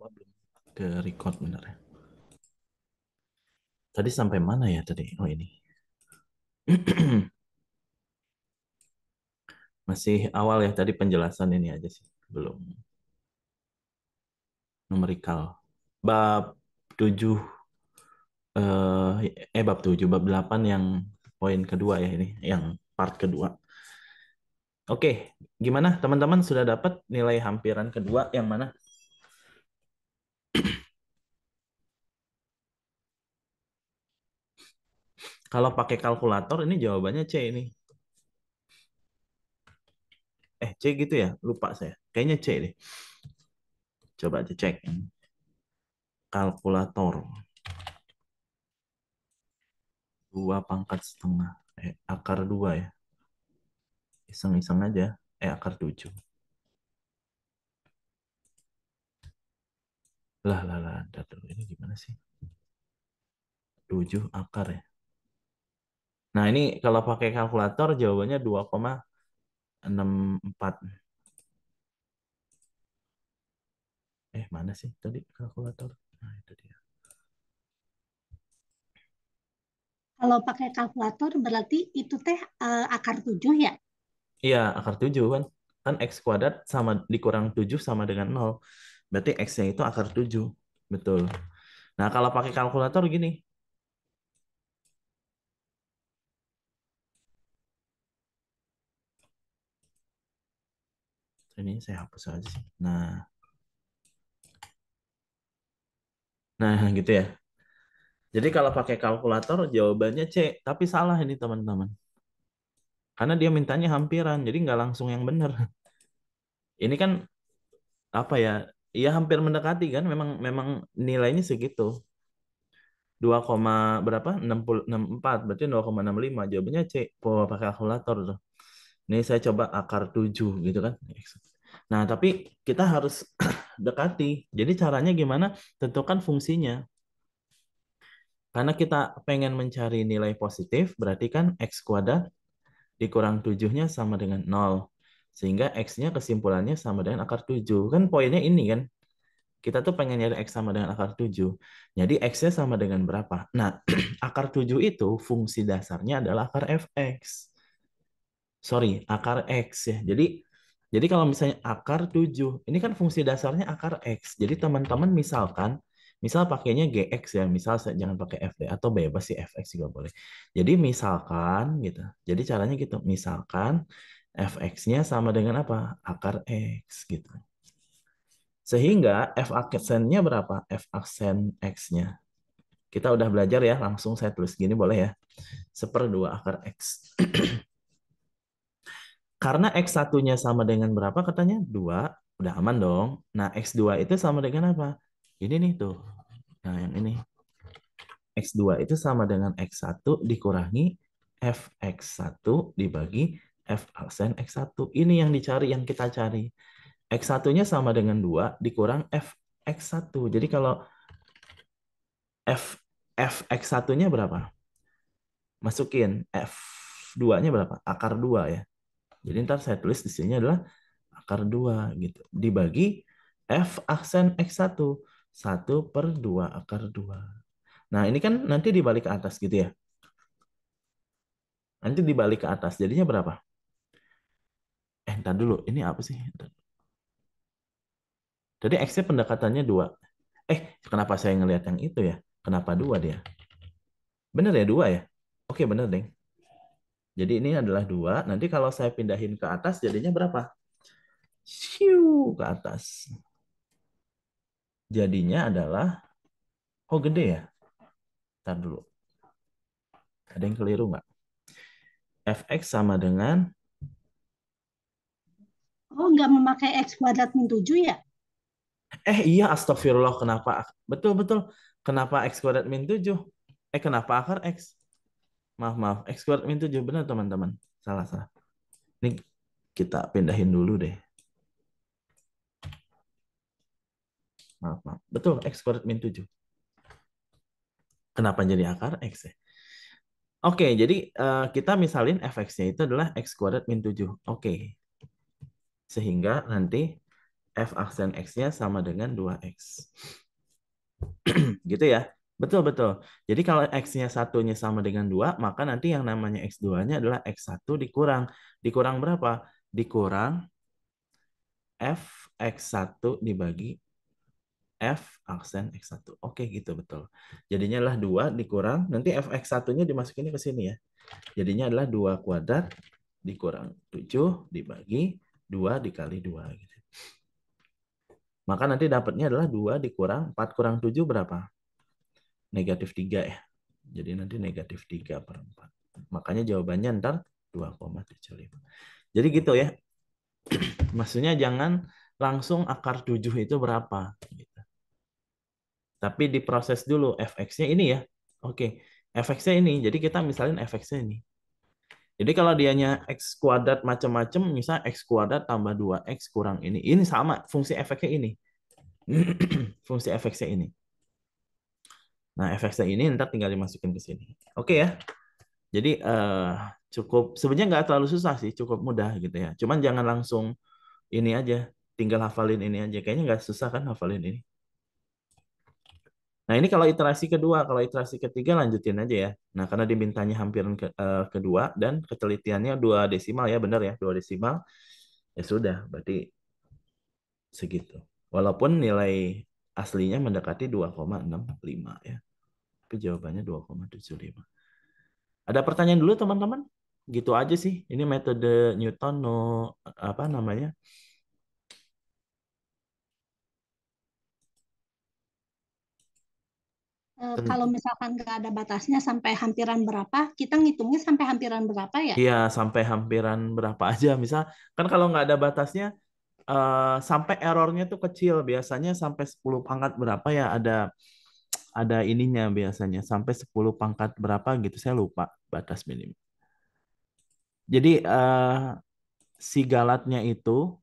Gua belum ke record bener ya. Tadi sampai mana ya tadi? Oh ini. Masih awal ya tadi penjelasan ini aja sih. Belum numerikal. Bab 7 bab 7 bab 8 yang poin kedua ya ini, yang part kedua. Oke, gimana teman-teman sudah dapat nilai hampiran kedua yang mana? Kalau pakai kalkulator ini jawabannya C ini. C gitu ya? Lupa saya. Kayaknya C deh. Coba aja cek. Kalkulator. 2 pangkat setengah. Akar 2 ya. Iseng-iseng aja. Akar 7. Lah. Ntar dulu. Ini gimana sih? 7 akar ya. Nah ini kalau pakai kalkulator jawabannya 2,64. Mana sih tadi kalkulator? Nah itu dia. Kalau pakai kalkulator berarti itu teh akar 7 ya? Iya akar 7 kan. Kan X kuadrat sama dikurang 7 sama dengan 0. Berarti X-nya itu akar 7. Betul. Nah kalau pakai kalkulator gini. Ini saya hapus aja sih. Nah gitu ya. Jadi kalau pakai kalkulator jawabannya C, tapi salah ini teman-teman. Karena dia mintanya hampiran, jadi nggak langsung yang benar. Ini kan apa ya? Ya hampir mendekati kan, memang memang nilainya segitu. 2, berapa? 64, berarti 0,65. Jawabannya C, pakai kalkulator tuh. Ini saya coba akar 7 gitu kan. Nah, tapi kita harus dekati. Jadi caranya gimana? Tentukan fungsinya. Karena kita pengen mencari nilai positif, berarti kan X kuadrat dikurang 7-nya sama dengan 0. Sehingga X-nya kesimpulannya sama dengan akar 7. Kan poinnya ini kan. Kita tuh pengen nyari X sama dengan akar 7. Jadi X-nya sama dengan berapa? Nah, akar 7 itu fungsi dasarnya adalah akar fx. Sorry, akar X ya. Jadi kalau misalnya akar 7, ini kan fungsi dasarnya akar X. Jadi teman-teman misal pakainya GX ya, misal jangan pakai FD atau bebas sih FX juga boleh. Jadi misalkan gitu. Jadi caranya gitu, misalkan fx-nya sama dengan apa? Akar X gitu. Sehingga f aksennya berapa? F aksen X-nya. Kita udah belajar ya, langsung saya tulis gini boleh ya. 1/2 akar X. Karena X1-nya sama dengan berapa katanya? 2, udah aman dong. Nah, X2 itu sama dengan apa? Ini nih tuh. Nah, yang ini. X2 itu sama dengan X1 dikurangi Fx1 dibagi F aksen X1. Ini yang dicari, yang kita cari. X1-nya sama dengan 2 dikurang Fx1. Jadi kalau F Fx1-nya berapa? Masukin F2-nya berapa? Akar 2 ya. Jadi ntar saya tulis di sini adalah akar 2 gitu. Dibagi F aksen X1. 1/2 akar 2. Nah ini kan nanti dibalik ke atas gitu ya. Nanti dibalik ke atas. Jadinya berapa? Ntar dulu. Ini apa sih? Tadi X-nya pendekatannya 2. Kenapa saya ngelihat yang itu ya? Kenapa 2 dia? Bener ya 2 ya? Oke bener deh. Jadi ini adalah 2. Nanti kalau saya pindahin ke atas jadinya berapa? Siu ke atas. Jadinya adalah, oh gede ya? Ntar dulu. Ada yang keliru nggak? Fx sama dengan, Oh, nggak memakai X kuadrat min 7 ya? iya astagfirullah kenapa? Betul-betul. Kenapa X kuadrat min 7? Kenapa akar X? Maaf. X kuadrat min 7. Benar teman-teman. Salah. Ini kita pindahin dulu deh. Maaf. Betul, X kuadrat min 7. Kenapa jadi akar X ya? Oke, jadi kita misalin fx-nya itu adalah X kuadrat min 7. Oke. Sehingga nanti F aksen X-nya sama dengan 2X. Gitu ya. Betul-betul. Jadi kalau X-nya satunya sama dengan 2, maka nanti yang namanya X2-nya adalah X1 dikurang. Dikurang berapa? Dikurang F X1 dibagi F aksen X1. Oke gitu, betul. Jadinya adalah 2 dikurang, nanti F X1-nya dimasukin ke sini ya. Jadinya adalah 2 kuadrat dikurang 7 dibagi 2 dikali 2. Gitu. Maka nanti dapatnya adalah 2 dikurang 4 kurang 7 berapa? Negatif 3 ya. Jadi nanti negatif 3 per 4. Makanya jawabannya ntar 2,75. Jadi gitu ya. Maksudnya jangan langsung akar 7 itu berapa. Gitu. Tapi diproses dulu fx-nya ini ya. Oke, fx-nya ini. Jadi kita misalin fx-nya ini. Jadi kalau dianya x kuadrat macam-macam, misal x kuadrat tambah 2x kurang ini. Ini sama, fungsi fx-nya ini. Fungsi fx-nya ini. Nah, fx-nya ini ntar tinggal dimasukin ke sini. Oke ya. Jadi cukup, sebenarnya nggak terlalu susah sih, cukup mudah gitu ya. Cuman jangan langsung ini aja, tinggal hafalin ini aja. Kayaknya nggak susah kan hafalin ini. Nah, ini kalau iterasi kedua, kalau iterasi ketiga lanjutin aja ya. Nah, karena dimintanya hampiran kedua dan ketelitiannya 2 desimal ya, benar ya, 2 desimal. Ya sudah, berarti segitu. Walaupun nilai aslinya mendekati 2,65 ya. Tapi jawabannya 2,75. Ada pertanyaan dulu teman-teman? Gitu aja sih. Ini metode Newton no apa namanya? Kalau misalkan nggak ada batasnya sampai hampiran berapa, kita ngitungnya sampai hampiran berapa ya? Iya, sampai hampiran berapa aja. Misal, kan kalau nggak ada batasnya, sampai errornya tuh kecil. Biasanya sampai 10 pangkat berapa ya ada ininya biasanya. Sampai 10 pangkat berapa gitu, saya lupa batas minim. Jadi si galatnya itu,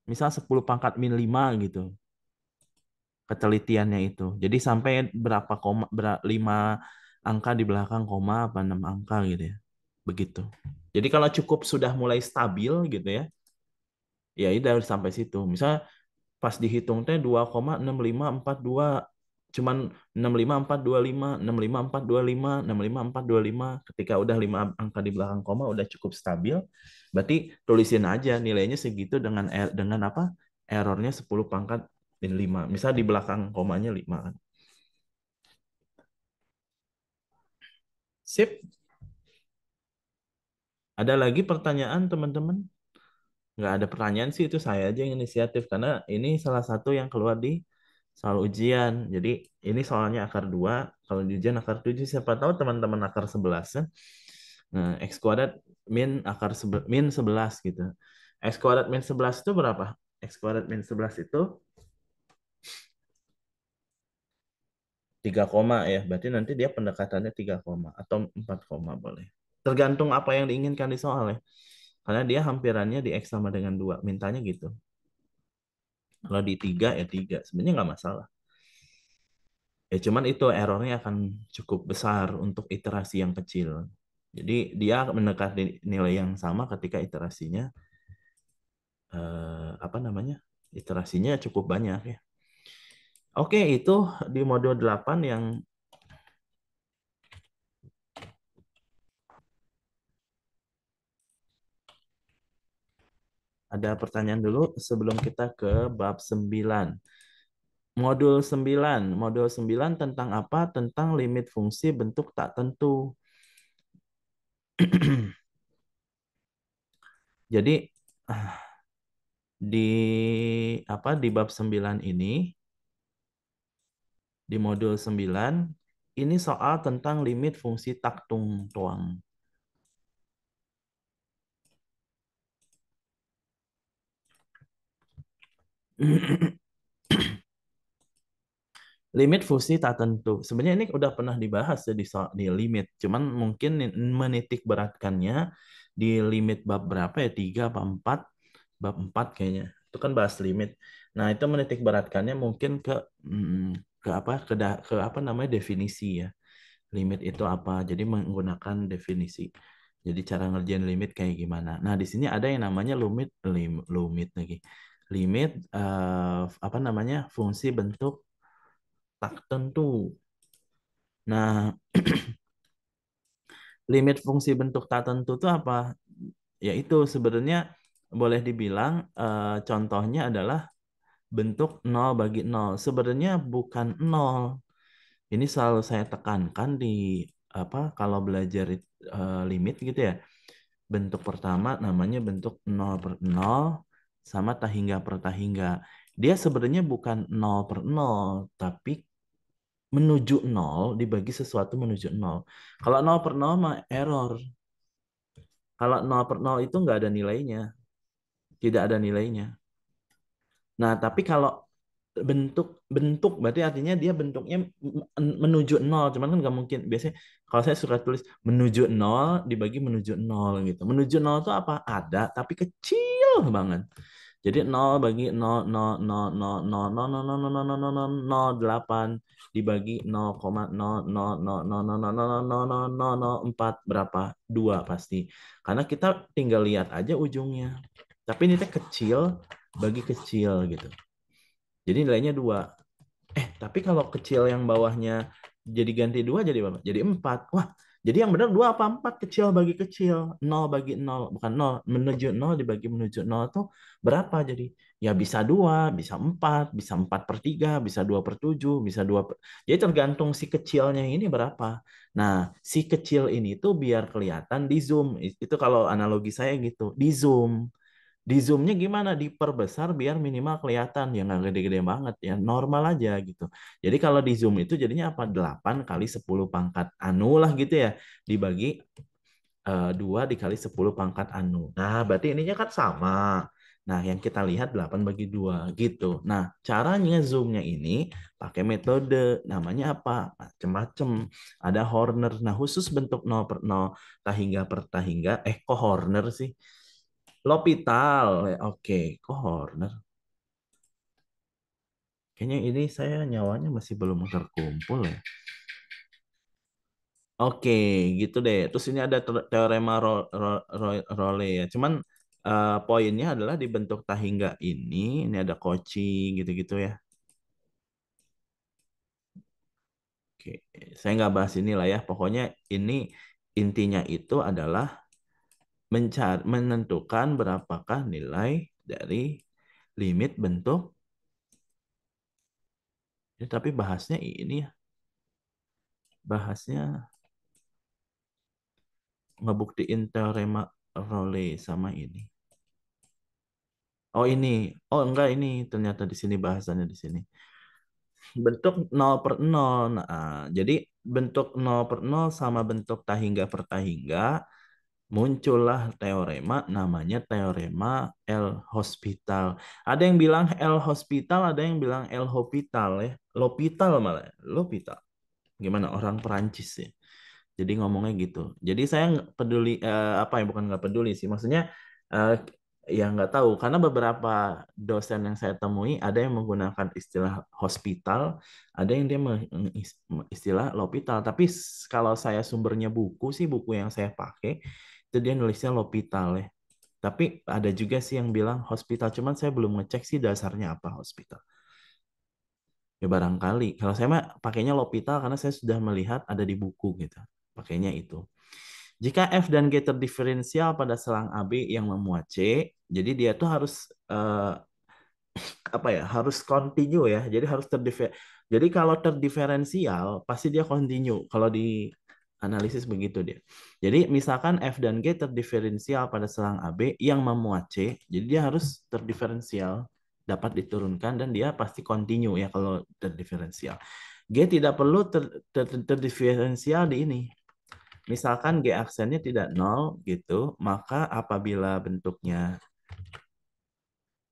misal 10 pangkat min 5 gitu, ketelitiannya itu. Jadi sampai berapa koma, 5 angka di belakang koma, apa 6 angka gitu ya. Begitu. Jadi kalau cukup sudah mulai stabil gitu ya, ya udah sampai situ. Misal pas dihitung teh 2,6542, cuman 65425, 65425, 65425. Ketika udah 5 angka di belakang koma udah cukup stabil, berarti tulisin aja nilainya segitu dengan apa? Errornya 10 pangkat min 5. Misal di belakang komanya 5 kan. Sip. Ada lagi pertanyaan teman-teman? Nggak ada pertanyaan sih, itu saya aja yang inisiatif karena ini salah satu yang keluar di soal ujian. Jadi ini soalnya akar 2, kalau di ujian akar 7, siapa tahu teman-teman akar 11 kan. Nah, X kuadrat min min 11 gitu. X kuadrat min 11 itu berapa? X kuadrat min 11 itu 3 koma ya. Berarti nanti dia pendekatannya 3 koma atau 4 koma boleh. Tergantung apa yang diinginkan di soal ya. Karena dia hampirannya di X sama dengan 2. Mintanya gitu. Kalau di 3 ya 3. Sebenarnya nggak masalah. Ya cuman itu errornya akan cukup besar untuk iterasi yang kecil. Jadi dia mendekati nilai yang sama ketika iterasinya apa namanya? Iterasinya cukup banyak ya. Oke, itu di modul 8 yang ada pertanyaan dulu sebelum kita ke bab 9. Modul 9 tentang apa? Tentang limit fungsi bentuk tak tentu. Jadi di di bab 9 ini, di modul 9 ini soal tentang limit fungsi taktung tuang. Limit fungsi tak tentu. Sebenarnya ini udah pernah dibahas ya di limit. Cuman mungkin menitik beratkannya di limit bab berapa ya? 3 apa 4? Bab 4 kayaknya. Itu kan bahas limit. Nah, itu menitik beratkannya mungkin ke apa? Ke apa namanya definisi ya. Limit itu apa? Jadi menggunakan definisi. Jadi cara ngerjain limit kayak gimana? Nah, di sini ada yang namanya limit lagi. limit apa namanya fungsi bentuk tak tentu. Nah, limit fungsi bentuk tak tentu itu apa? Yaitu sebenarnya boleh dibilang contohnya adalah bentuk nol bagi nol. Sebenarnya bukan nol. Ini selalu saya tekankan di apa kalau belajar limit gitu ya. Bentuk pertama namanya bentuk nol per nol sama tahingga per tahingga. Dia sebenarnya bukan nol per nol, tapi menuju nol dibagi sesuatu menuju nol. Kalau nol per nol mah error. Kalau nol per nol itu nggak ada nilainya, tidak ada nilainya. Nah, tapi kalau bentuk bentuk berarti artinya dia bentuknya menuju nol, cuman kan nggak mungkin. Biasanya kalau saya suka tulis menuju nol dibagi menuju nol gitu. Menuju nol itu apa? Ada, tapi kecil banget. Jadi 0 bagi 0,000000008 dibagi 0,000000004 berapa? 2 pasti. Karena kita tinggal lihat aja ujungnya. Tapi ini teh kecil bagi kecil gitu. Jadi nilainya 2. Tapi kalau kecil yang bawahnya jadi ganti 2 jadi berapa? Jadi 4. Wah, jadi yang benar 2 apa 4? Kecil bagi kecil. Nol bagi nol. Bukan nol. Menuju nol dibagi menuju nol tuh berapa jadi? Ya bisa 2, bisa 4, bisa 4 per 3, bisa 2 per 7, bisa 2 per... Jadi tergantung si kecilnya ini berapa. Nah, si kecil ini tuh biar kelihatan di zoom. Itu kalau analogi saya gitu. Di zoom. Di zoomnya gimana? Diperbesar biar minimal kelihatan. Ya nggak gede-gede banget. Ya normal aja gitu. Jadi kalau di zoom itu jadinya apa? 8 kali 10 pangkat anu lah gitu ya. Dibagi 2 dikali 10 pangkat anu. Nah berarti ininya kan sama. Nah yang kita lihat 8 bagi 2 gitu. Nah caranya zoomnya ini pakai metode. Namanya apa? Macem-macem. Ada Horner. Nah khusus bentuk nol per nol tahingga per tahingga. Kok Horner sih? L'Hopital. Oke, kok Horner? Kayaknya ini saya nyawanya masih belum terkumpul ya. Oke, gitu deh. Terus ini ada teorema Role ya. Cuman poinnya adalah di bentuk tahingga ini ada Cauchy gitu-gitu ya. Oke, saya nggak bahas ini lah ya. Pokoknya ini intinya itu adalah menentukan berapakah nilai dari limit bentuk. Ya, tapi bahasnya ini ya, bahasnya ngebuktiin teorema Role sama ini. Oh ini, oh enggak ini ternyata di sini bahasannya di sini. Bentuk nol per nol. Nah, jadi bentuk nol per nol sama bentuk tahingga per tahingga muncullah teorema namanya teorema L-Hospital. Ada yang bilang L-Hospital, ada yang bilang L-Hospital ya. L'Hopital malah. L'Hopital. Gimana orang Perancis ya. Jadi ngomongnya gitu. Jadi saya nggak peduli apa ya bukan nggak peduli sih. Maksudnya eh, ya nggak tahu karena beberapa dosen yang saya temui ada yang menggunakan istilah hospital, ada yang dia istilah l'hopital. Tapi kalau saya sumbernya buku sih buku yang saya pakai itu dia nulisnya l'hopital ya. Tapi ada juga sih yang bilang hospital. Cuman saya belum ngecek sih dasarnya apa hospital. Ya barangkali. Kalau saya mah pakainya l'hopital karena saya sudah melihat ada di buku gitu. Pakainya itu. Jika F dan G terdiferensial pada selang AB yang memuat C, jadi dia tuh harus apa ya? Harus continue ya. Jadi harus Jadi kalau terdiferensial pasti dia continue. Kalau di analisis begitu dia. Jadi misalkan F dan G terdiferensial pada selang AB yang memuat C, jadi dia harus terdiferensial dapat diturunkan dan dia pasti continue ya kalau terdiferensial. G tidak perlu terdiferensial di ini. Misalkan G aksennya tidak nol gitu, maka apabila bentuknya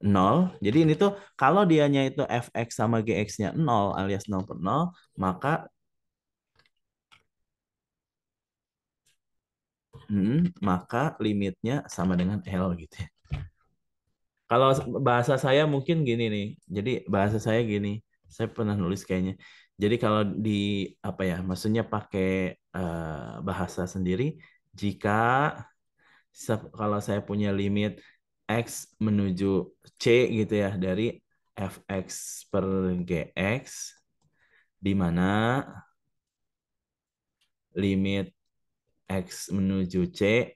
nol, jadi ini tuh kalau dianya itu fx sama gx-nya nol alias nol per nol, maka maka limitnya sama dengan L gitu ya. Kalau bahasa saya mungkin gini nih. Jadi bahasa saya gini. Saya pernah nulis kayaknya. Jadi kalau di apa ya, maksudnya pakai bahasa sendiri, jika kalau saya punya limit X menuju C gitu ya, dari fx per gx, di mana limit X menuju C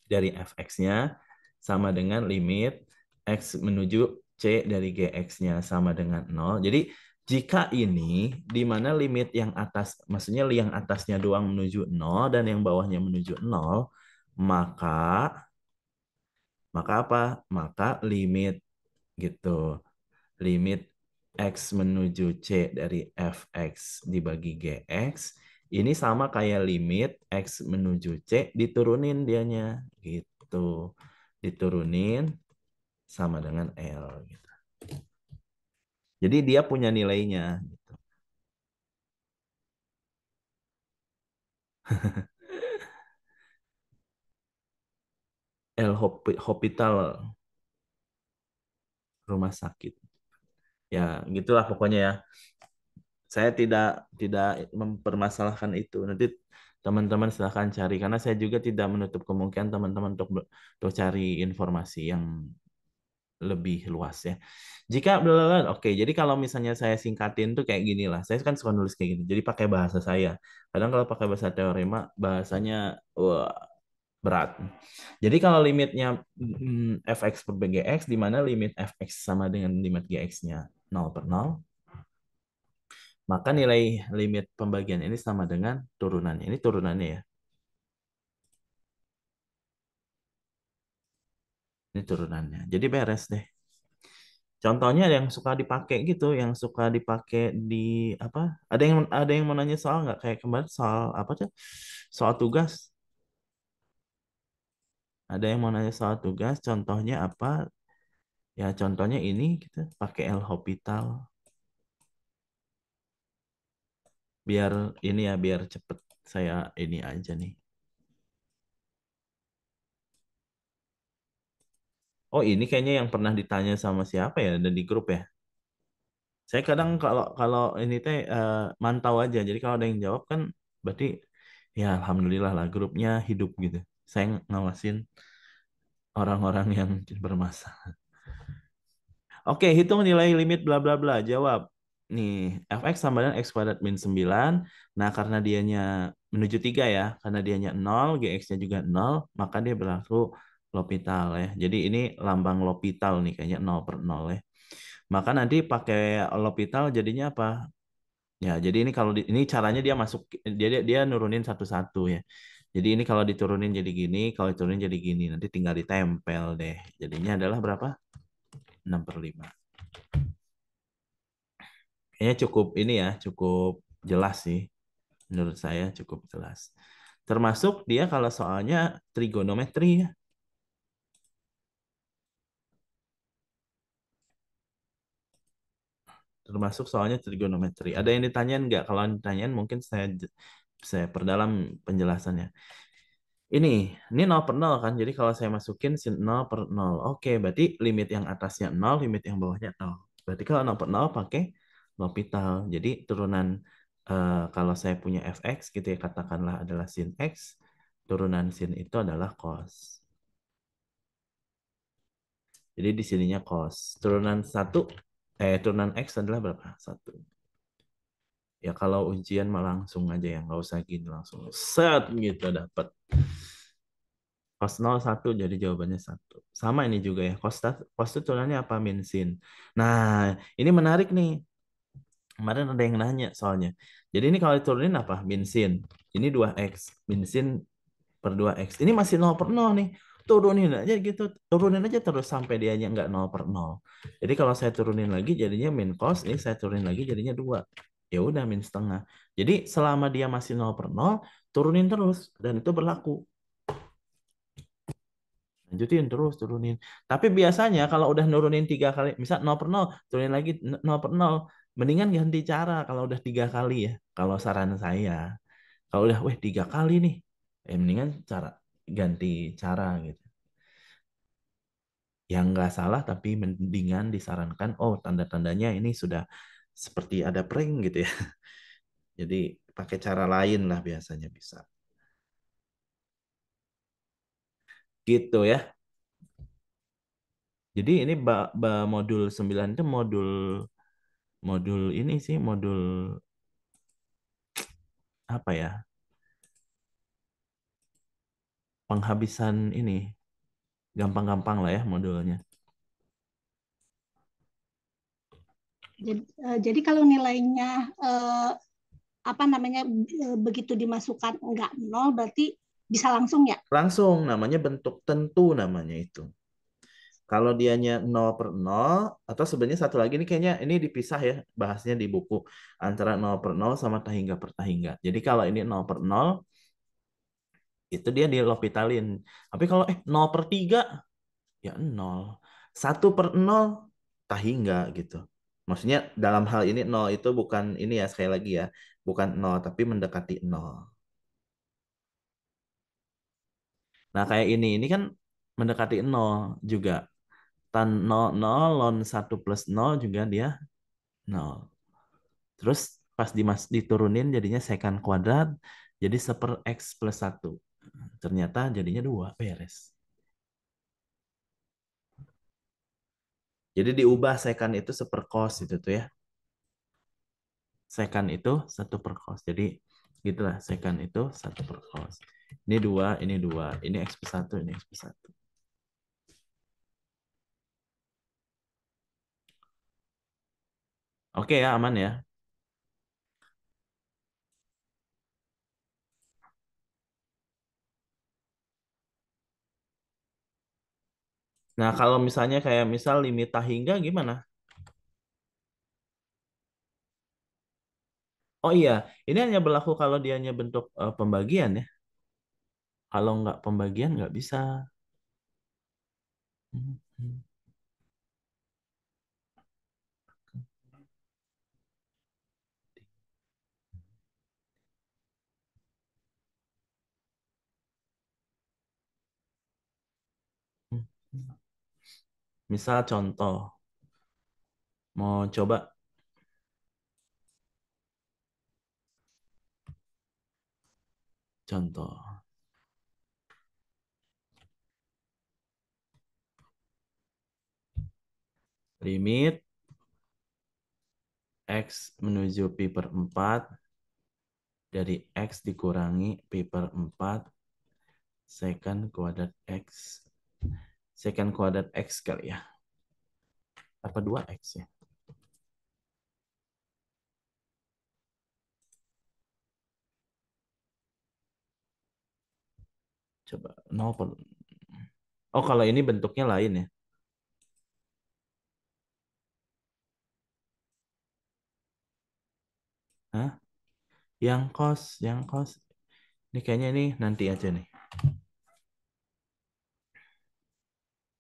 dari fx-nya sama dengan limit X menuju C dari gx-nya sama dengan 0. Jadi jika ini di mana limit yang atas, maksudnya yang atasnya doang menuju 0 dan yang bawahnya menuju 0, maka maka apa? Maka limit gitu. Limit X menuju C dari fx dibagi gx ini sama kayak limit X menuju C diturunin dianya gitu. Diturunin sama dengan L gitu. Jadi dia punya nilainya gitu. L hospital, rumah sakit. Ya, gitulah pokoknya ya. Saya tidak mempermasalahkan itu. Nanti teman-teman silahkan cari karena saya juga tidak menutup kemungkinan teman-teman untuk cari informasi yang lebih luas ya. Jika oke, jadi kalau misalnya saya singkatin tuh kayak gini lah. Saya kan suka nulis kayak gini. Jadi pakai bahasa saya. Kadang kalau pakai bahasa teorema bahasanya wah, berat. Jadi kalau limitnya fx per bgx di mana limit fx sama dengan limit gx-nya 0/0, maka nilai limit pembagian ini sama dengan turunan. Ini turunannya ya. Ini turunannya. Jadi beres deh. Contohnya yang suka dipakai gitu, yang suka dipakai di apa? Ada yang mau nanya soal nggak kayak kemarin soal apa tuh? Soal tugas. Ada yang mau nanya soal tugas. Contohnya apa? Ya contohnya ini kita pakai L hospital. Biar ini ya biar cepet saya ini aja nih. Oh ini kayaknya yang pernah ditanya sama siapa ya dan di grup ya. Saya kadang kalau kalau ini teh mantau aja. Jadi kalau ada yang jawab kan berarti ya alhamdulillah lah grupnya hidup gitu. Saya ngawasin orang-orang yang bermasalah. Oke, hitung nilai limit bla bla bla. Jawab. Nih, fx sama dengan x kuadrat min 9. Nah, karena dianya menuju 3 ya, karena dianya 0, gx-nya juga 0, maka dia berlaku L'Hopital ya. Jadi ini lambang L'Hopital nih, kayaknya 0/0 ya. Maka nanti pakai L'Hopital jadinya apa? Ya, jadi ini kalau ini caranya dia masuk dia nurunin satu-satu ya. Jadi ini kalau diturunin jadi gini, kalau diturunin jadi gini, nanti tinggal ditempel deh. Jadinya adalah berapa? 6/5. Kayaknya cukup ini ya, cukup jelas sih. Menurut saya cukup jelas. Termasuk dia kalau soalnya trigonometri ya. Termasuk soalnya trigonometri. Ada yang ditanyain nggak? Kalau ditanyain mungkin saya perdalam penjelasannya. Ini 0/0 kan. Jadi kalau saya masukin sin 0/0. Oke, berarti limit yang atasnya 0, limit yang bawahnya 0. Berarti kalau 0/0 pakai L'Hopital. Jadi turunan kalau saya punya fx gitu ya katakanlah adalah sin x, turunan sin itu adalah cos. Jadi di sininya cos. Turunan x adalah berapa? 1. Ya kalau ujian mah langsung aja ya, nggak usah gini langsung set gitu dapat. Cos 1 jadi jawabannya 1. Sama ini juga ya. Cos itu turunan apa? Min sin. Nah, ini menarik nih. Kemarin ada yang nanya soalnya. Jadi ini kalau diturunin apa? Min sin. Ini 2x. Min sin per 2x. Ini masih 0/0 nih. Turunin aja gitu. Turunin aja terus sampai dia nggak 0/0. Jadi kalau saya turunin lagi jadinya min cos. Ini saya turunin lagi jadinya 2. Ya udah min setengah. Jadi selama dia masih 0/0, turunin terus. Dan itu berlaku. Lanjutin terus turunin. Tapi biasanya kalau udah nurunin 3 kali, misal 0/0, turunin lagi 0/0, mendingan ganti cara kalau udah 3 kali ya. Kalau saran saya, kalau udah, 3 kali nih, mendingan ganti cara gitu. Yang nggak salah tapi mendingan disarankan, oh tanda-tandanya ini sudah seperti ada prank gitu ya. Jadi pakai cara lain lah biasanya bisa. Gitu ya. Jadi ini modul 9 itu modul modul ini sih, modul apa ya? Penghabisan ini. Gampang-gampang lah ya modulnya. Jadi kalau nilainya eh, apa namanya begitu dimasukkan enggak nol berarti bisa langsung ya. Langsung namanya bentuk tentu namanya itu. Kalau dianya 0/0 atau sebenarnya satu lagi ini kayaknya ini dipisah ya bahasnya di buku antara 0/0 sama tahingga per tahingga. Jadi kalau ini 0/0 itu dia di L'Hopitalin. Tapi kalau 0/3 ya nol. 1/0 tahingga gitu. Maksudnya dalam hal ini nol itu bukan ini ya sekali lagi ya, bukan nol tapi mendekati nol. Nah, kayak ini kan mendekati nol juga. Tan nol nol ln 1 + 0 juga dia nol. Terus pas diturunin jadinya secant kuadrat, jadi 1/x+1. Ternyata jadinya 2 beres. Jadi diubah secant itu 1/cos itu tuh ya. Secant itu 1/cos. Jadi gitulah secant itu 1/cos. Ini 2, ini 2. Ini x+1, ini x+1. Oke ya, aman ya. Nah, kalau misalnya kayak misal limit tahingga gimana? Oh iya, ini hanya berlaku kalau dianya bentuk pembagian ya. Kalau nggak pembagian nggak bisa. Hmm, hmm, hmm, hmm. Misal contoh, mau coba contoh. Limit X menuju pi/4 dari X dikurangi pi/4 secant kuadrat X. Secant kuadrat X kali ya. Apa 2X ya? Coba 0 per... Oh, kalau ini bentuknya lain ya. Hah? Yang kos. Ini kayaknya ini nanti aja nih.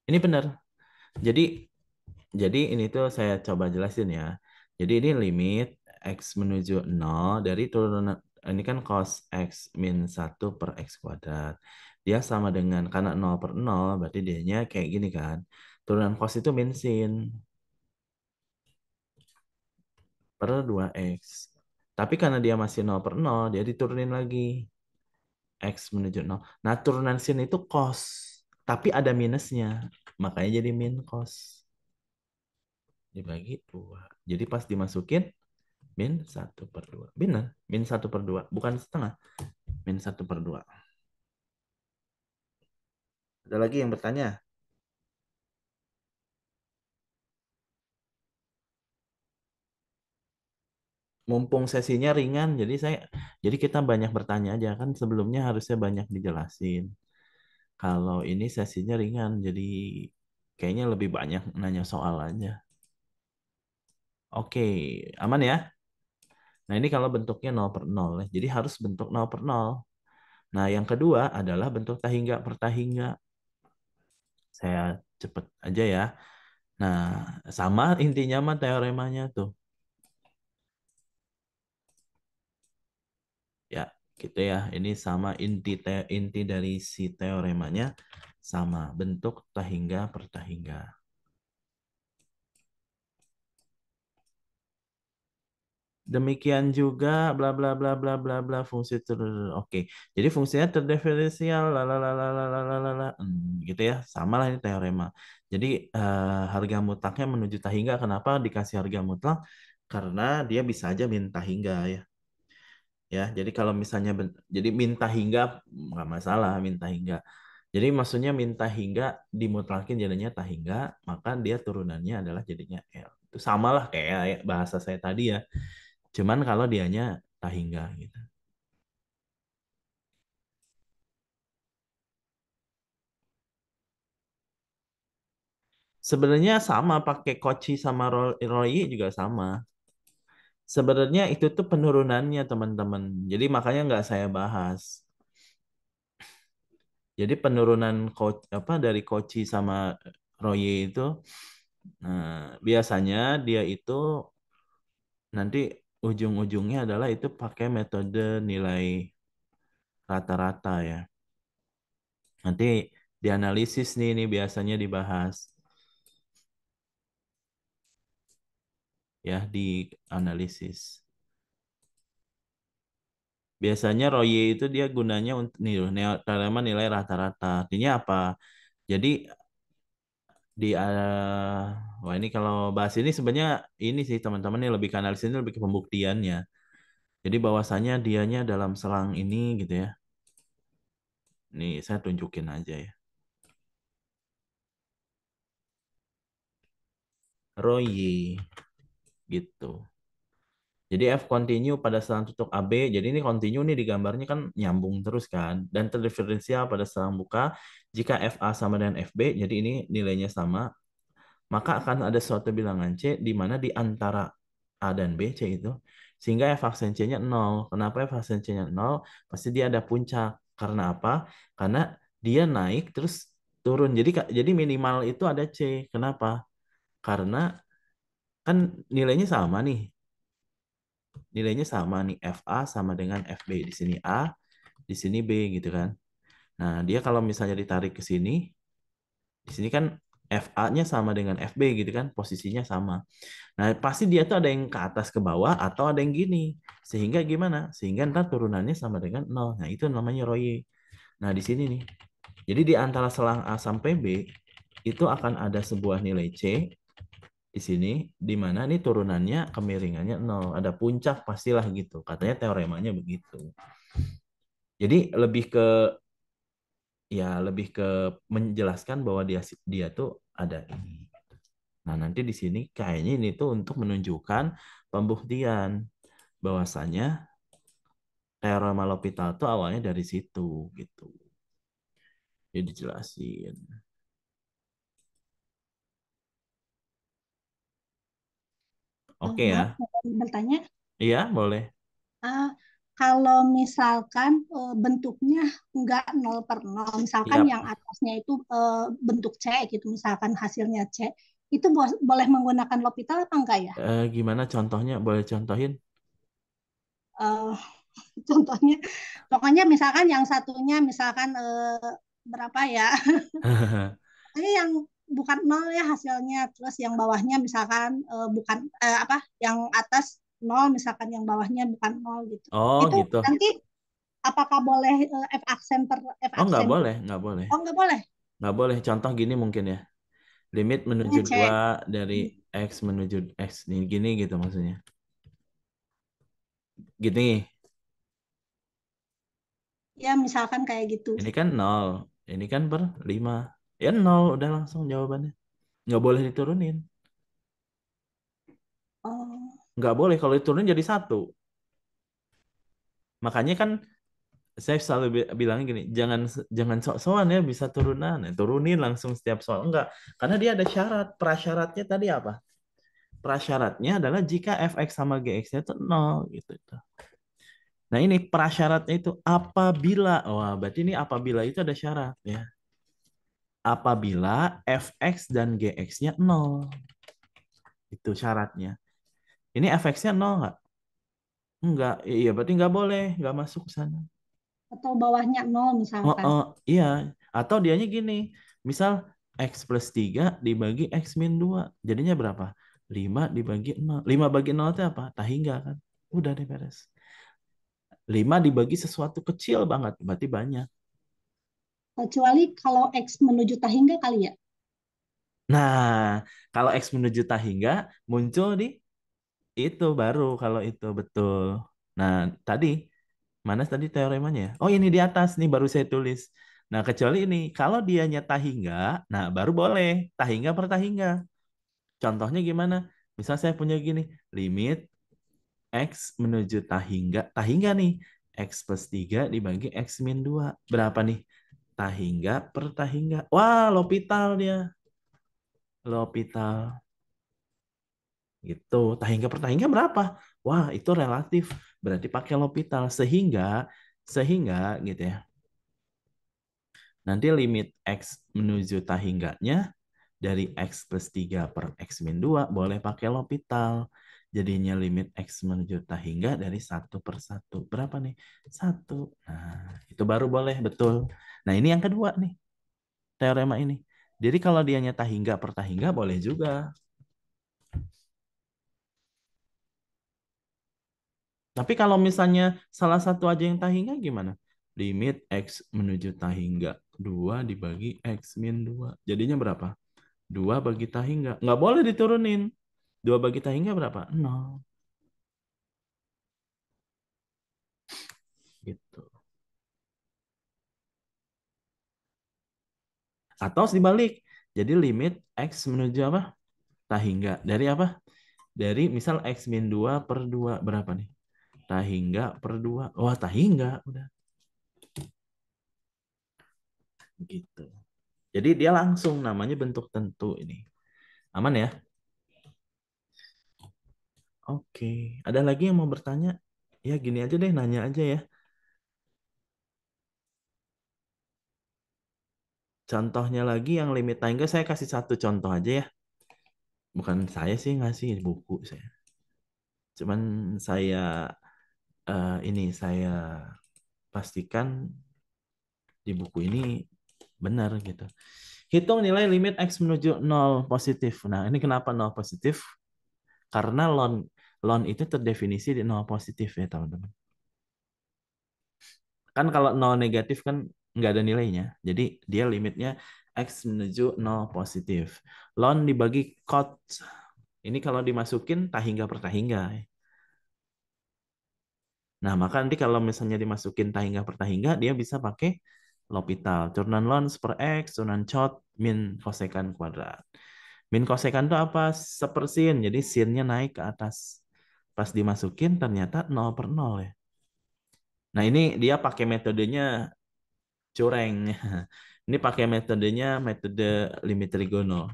Ini benar. Jadi ini tuh saya coba jelasin ya. Jadi ini limit X menuju 0 dari turunan ini kan cos X -1/x². Dia sama dengan karena 0/0 berarti dianya kayak gini kan. Turunan cos itu min sin per 2x. Tapi karena dia masih 0/0 dia diturunin lagi X menuju 0. Nah, turunan sin itu cos. Tapi ada minusnya. Makanya jadi min cos. Dibagi 2. Jadi pas dimasukin -1/2. Benar, -1/2. Bukan setengah. -1/2. Ada lagi yang bertanya? Mumpung sesinya ringan, jadi kita banyak bertanya aja kan sebelumnya harusnya banyak dijelasin. Kalau ini sesinya ringan, jadi kayaknya lebih banyak nanya soal aja. Oke, aman ya? Nah, ini kalau bentuknya 0/0 ya. Jadi harus bentuk 0/0. Nah, yang kedua adalah bentuk tahingga per tahingga. Saya cepet aja ya. Nah, sama intinya mah teoremanya tuh. Ya, gitu ya. Ini sama inti dari si teoremanya sama bentuk tahingga per tahingga. Demikian juga bla bla bla bla bla bla fungsi oke. Jadi fungsinya terdiferensial la, gitu ya. Sama lah ini teorema. Jadi harga mutlaknya menuju tahingga. Kenapa dikasih harga mutlak? Karena dia bisa aja minta hingga ya. Ya, jadi kalau misalnya jadi minta hingga nggak masalah minta hingga. Jadi maksudnya minta hingga dimutlakin jadinya tahingga, maka dia turunannya adalah jadinya L. Itu samalah kayak bahasa saya tadi ya. Cuman kalau dianya tahingga gitu. Sebenarnya sama pakai Kochi sama Roy juga sama. Sebenarnya itu tuh penurunannya teman-teman. Jadi makanya nggak saya bahas. Jadi penurunan apa dari Kochi sama Roy itu biasanya dia itu nanti ujung-ujungnya adalah itu pakai metode nilai rata-rata ya. Nanti dianalisis nih ini biasanya dibahas ya di analisis. Biasanya Roye itu dia gunanya untuk nih teorema nilai rata-rata. Artinya apa? Jadi di wah ini kalau bahas ini sebenarnya ini sih teman-teman ini lebih ke analisis ini lebih ke pembuktiannya. Jadi bahwasanya dianya dalam selang ini gitu ya. Nih saya tunjukin aja ya. Roye gitu. Jadi F continue pada selang tutup AB. Jadi ini continue nih di gambarnya kan nyambung terus kan. Dan terdiferensial pada selang buka. Jika FA sama dengan FB, jadi ini nilainya sama. Maka akan ada suatu bilangan C di mana di antara A dan B, C itu. Sehingga F aksen C-nya 0. Kenapa F aksen C-nya 0? Pasti dia ada puncak. Karena apa? Karena dia naik terus turun. Jadi minimal itu ada C. Kenapa? Karena kan nilainya sama nih. Nilainya sama nih FA sama dengan FB di sini A di sini B gitu kan. Nah dia kalau misalnya ditarik ke sini di sini kan FA-nya sama dengan FB gitu kan posisinya sama. Nah pasti dia tuh ada yang ke atas ke bawah atau ada yang gini sehingga gimana sehingga ntar turunannya sama dengan nol. Nah itu namanya Roye. Nah di sini nih jadi di antara selang A sampai B itu akan ada sebuah nilai C di sini di mana nih turunannya kemiringannya nol ada puncak pastilah gitu katanya teoremanya begitu. Jadi lebih ke menjelaskan bahwa dia dia tuh ada ini. Nah, nanti di sini kayaknya ini tuh untuk menunjukkan pembuktian bahwasanya teorema L'Hopital tuh awalnya dari situ gitu. Jadi dijelasin. Oke Maaf, ya. mau bertanya. Iya, boleh. Ah, kalau misalkan bentuknya nggak 0/0, misalkan Iya. yang atasnya itu bentuk C gitu, misalkan hasilnya C, itu boleh menggunakan L'Hopital apa enggak ya? Gimana contohnya? Boleh contohin? Eh, contohnya, pokoknya misalkan yang satunya misalkan berapa ya? Ini yang bukan nol ya hasilnya, terus yang bawahnya misalkan bukan apa, yang atas nol, misalkan yang bawahnya bukan nol gitu. Oh, Itu gitu. nanti apakah boleh F Oh, nggak aksen per, boleh, nggak boleh. oh nggak boleh. Nggak boleh. Contoh gini mungkin ya. Limit menuju Ini 2 C. dari X menuju X. Nih, gini gitu maksudnya. Gini. Ya misalkan kayak gitu. Ini kan 0. Ini kan per 5. Ya 0 udah langsung jawabannya. Nggak boleh diturunin. Oh, Nggak boleh kalau diturunin jadi 1. Makanya kan saya selalu bilangnya gini, jangan jangan sok-sokan ya bisa turunan. Turunin langsung setiap soal. Enggak. Karena dia ada syarat. Prasyaratnya tadi apa? Prasyaratnya adalah jika fx sama gx-nya itu 0 gitu. Nah ini prasyaratnya itu apabila, wah berarti ini apabila itu ada syarat ya. Apabila fx dan gx-nya 0. Itu syaratnya. Ini fx-nya 0 nggak? Enggak. Iya, berarti nggak boleh. Nggak masuk ke sana. atau bawahnya nol Oh, misalkan. oh, iya. Atau dianya gini. Misal X plus 3 dibagi X min 2. Jadinya berapa? 5 dibagi 0. 5 bagi 0 itu apa? Tahingga kan? Udah deh beres. 5 dibagi sesuatu kecil banget, berarti banyak. Kecuali kalau X menuju Tahingga kali ya. Nah, kalau X menuju Tahingga muncul di itu baru kalau itu betul. Nah, tadi mana tadi teoremanya ya? Oh, ini di atas nih baru saya tulis. Nah, kecuali ini kalau dianya Tahingga, nah baru boleh Tahingga per Tahingga. Contohnya gimana? Misal saya punya gini, limit X menuju Tahingga. Tahingga nih, X plus 3 dibagi X min 2. Berapa nih? Tahingga per Tahingga. Wah, L'Hopital dia. L'Hopital. Gitu. Tahingga per Tahingga berapa? Wah, itu relatif. Berarti pakai L'Hopital. Sehingga gitu ya. Nanti limit X menuju Tahingganya dari X plus 3 per X min 2 boleh pakai L'Hopital. Jadinya limit X menuju Tahingga dari satu per satu. Berapa nih? Satu. Nah, itu baru boleh. Betul. Nah, ini yang kedua nih. Teorema ini. Jadi kalau dianya Tahingga per Tahingga boleh juga. Tapi kalau misalnya salah satu aja yang Tahingga gimana? Limit X menuju Tahingga 2 dibagi X min 2. Jadinya berapa? 2 bagi Tahingga. Nggak boleh diturunin. 2 bagi Tahingga berapa? 0. Gitu. Atau dibalik. Jadi limit X menuju apa? Tahingga. Dari apa? Dari misal X min 2 per 2. Berapa nih? Tahingga per 2. Wah, Tahingga. Udah. Gitu. Jadi dia langsung namanya bentuk tentu ini. Aman ya? Oke. Ada lagi yang mau bertanya? Ya gini aja deh, nanya aja ya. Contohnya lagi yang limit Tahingga saya kasih satu contoh aja ya. Bukan saya sih ngasih buku saya. Cuman saya ini saya pastikan di buku ini benar gitu. Hitung nilai limit X menuju 0 positif. Nah, ini kenapa 0 positif? Karena ln itu terdefinisi di 0 positif ya, teman-teman. Kan kalau 0 negatif kan nggak ada nilainya. Jadi dia limitnya X menuju 0 positif. Ln dibagi cot. Ini kalau dimasukin tahingga per tahingga. Nah, maka nanti kalau misalnya dimasukin tahingga per tahingga, dia bisa pakai L'Hopital. Turunan ln per X, turunan cot, min kosekan kuadrat. Min kosekan itu apa? Sepersin. Jadi sinnya naik ke atas. Pas dimasukin ternyata 0 per 0 ya. Nah, ini dia pakai metodenya cureng. Ini pakai metodenya metode limit trigono.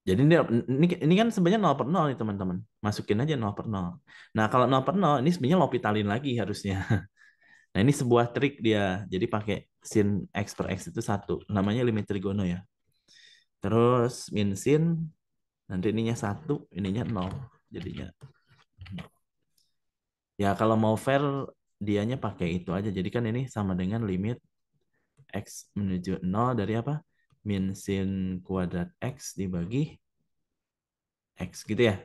Jadi ini kan sebenarnya 0 per 0 nih teman-teman. Masukin aja 0 per 0. Nah, kalau 0 per 0 ini sebenarnya L'Hopitalin lagi harusnya. Nah, ini sebuah trik dia. Jadi pakai sin X per X itu satu. Namanya limit trigono ya. Terus min sin, nanti ininya satu, ininya 0. Jadinya 0. Ya, kalau mau fair, dianya pakai itu aja. Jadi kan ini sama dengan limit X menuju 0 dari apa? Min sin kuadrat X dibagi X gitu ya.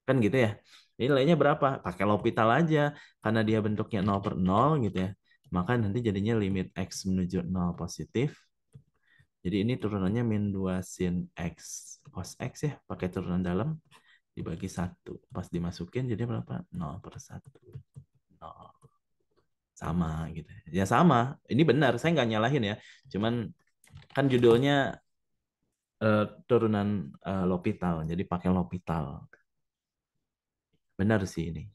Kan gitu ya. Ini nilainya berapa? Pakai L'Hopital aja. Karena dia bentuknya 0 per 0 gitu ya. Maka nanti jadinya limit X menuju 0 positif. Jadi ini turunannya min 2 sin X cos X ya. Pakai turunan dalam dibagi 1. Pas dimasukin jadi berapa? 0 per 1. 0. Sama gitu. Ya sama. Ini benar. Saya nggak nyalahin ya. Cuman kan judulnya turunan L'Hopital. Jadi pakai L'Hopital. Benar sih ini.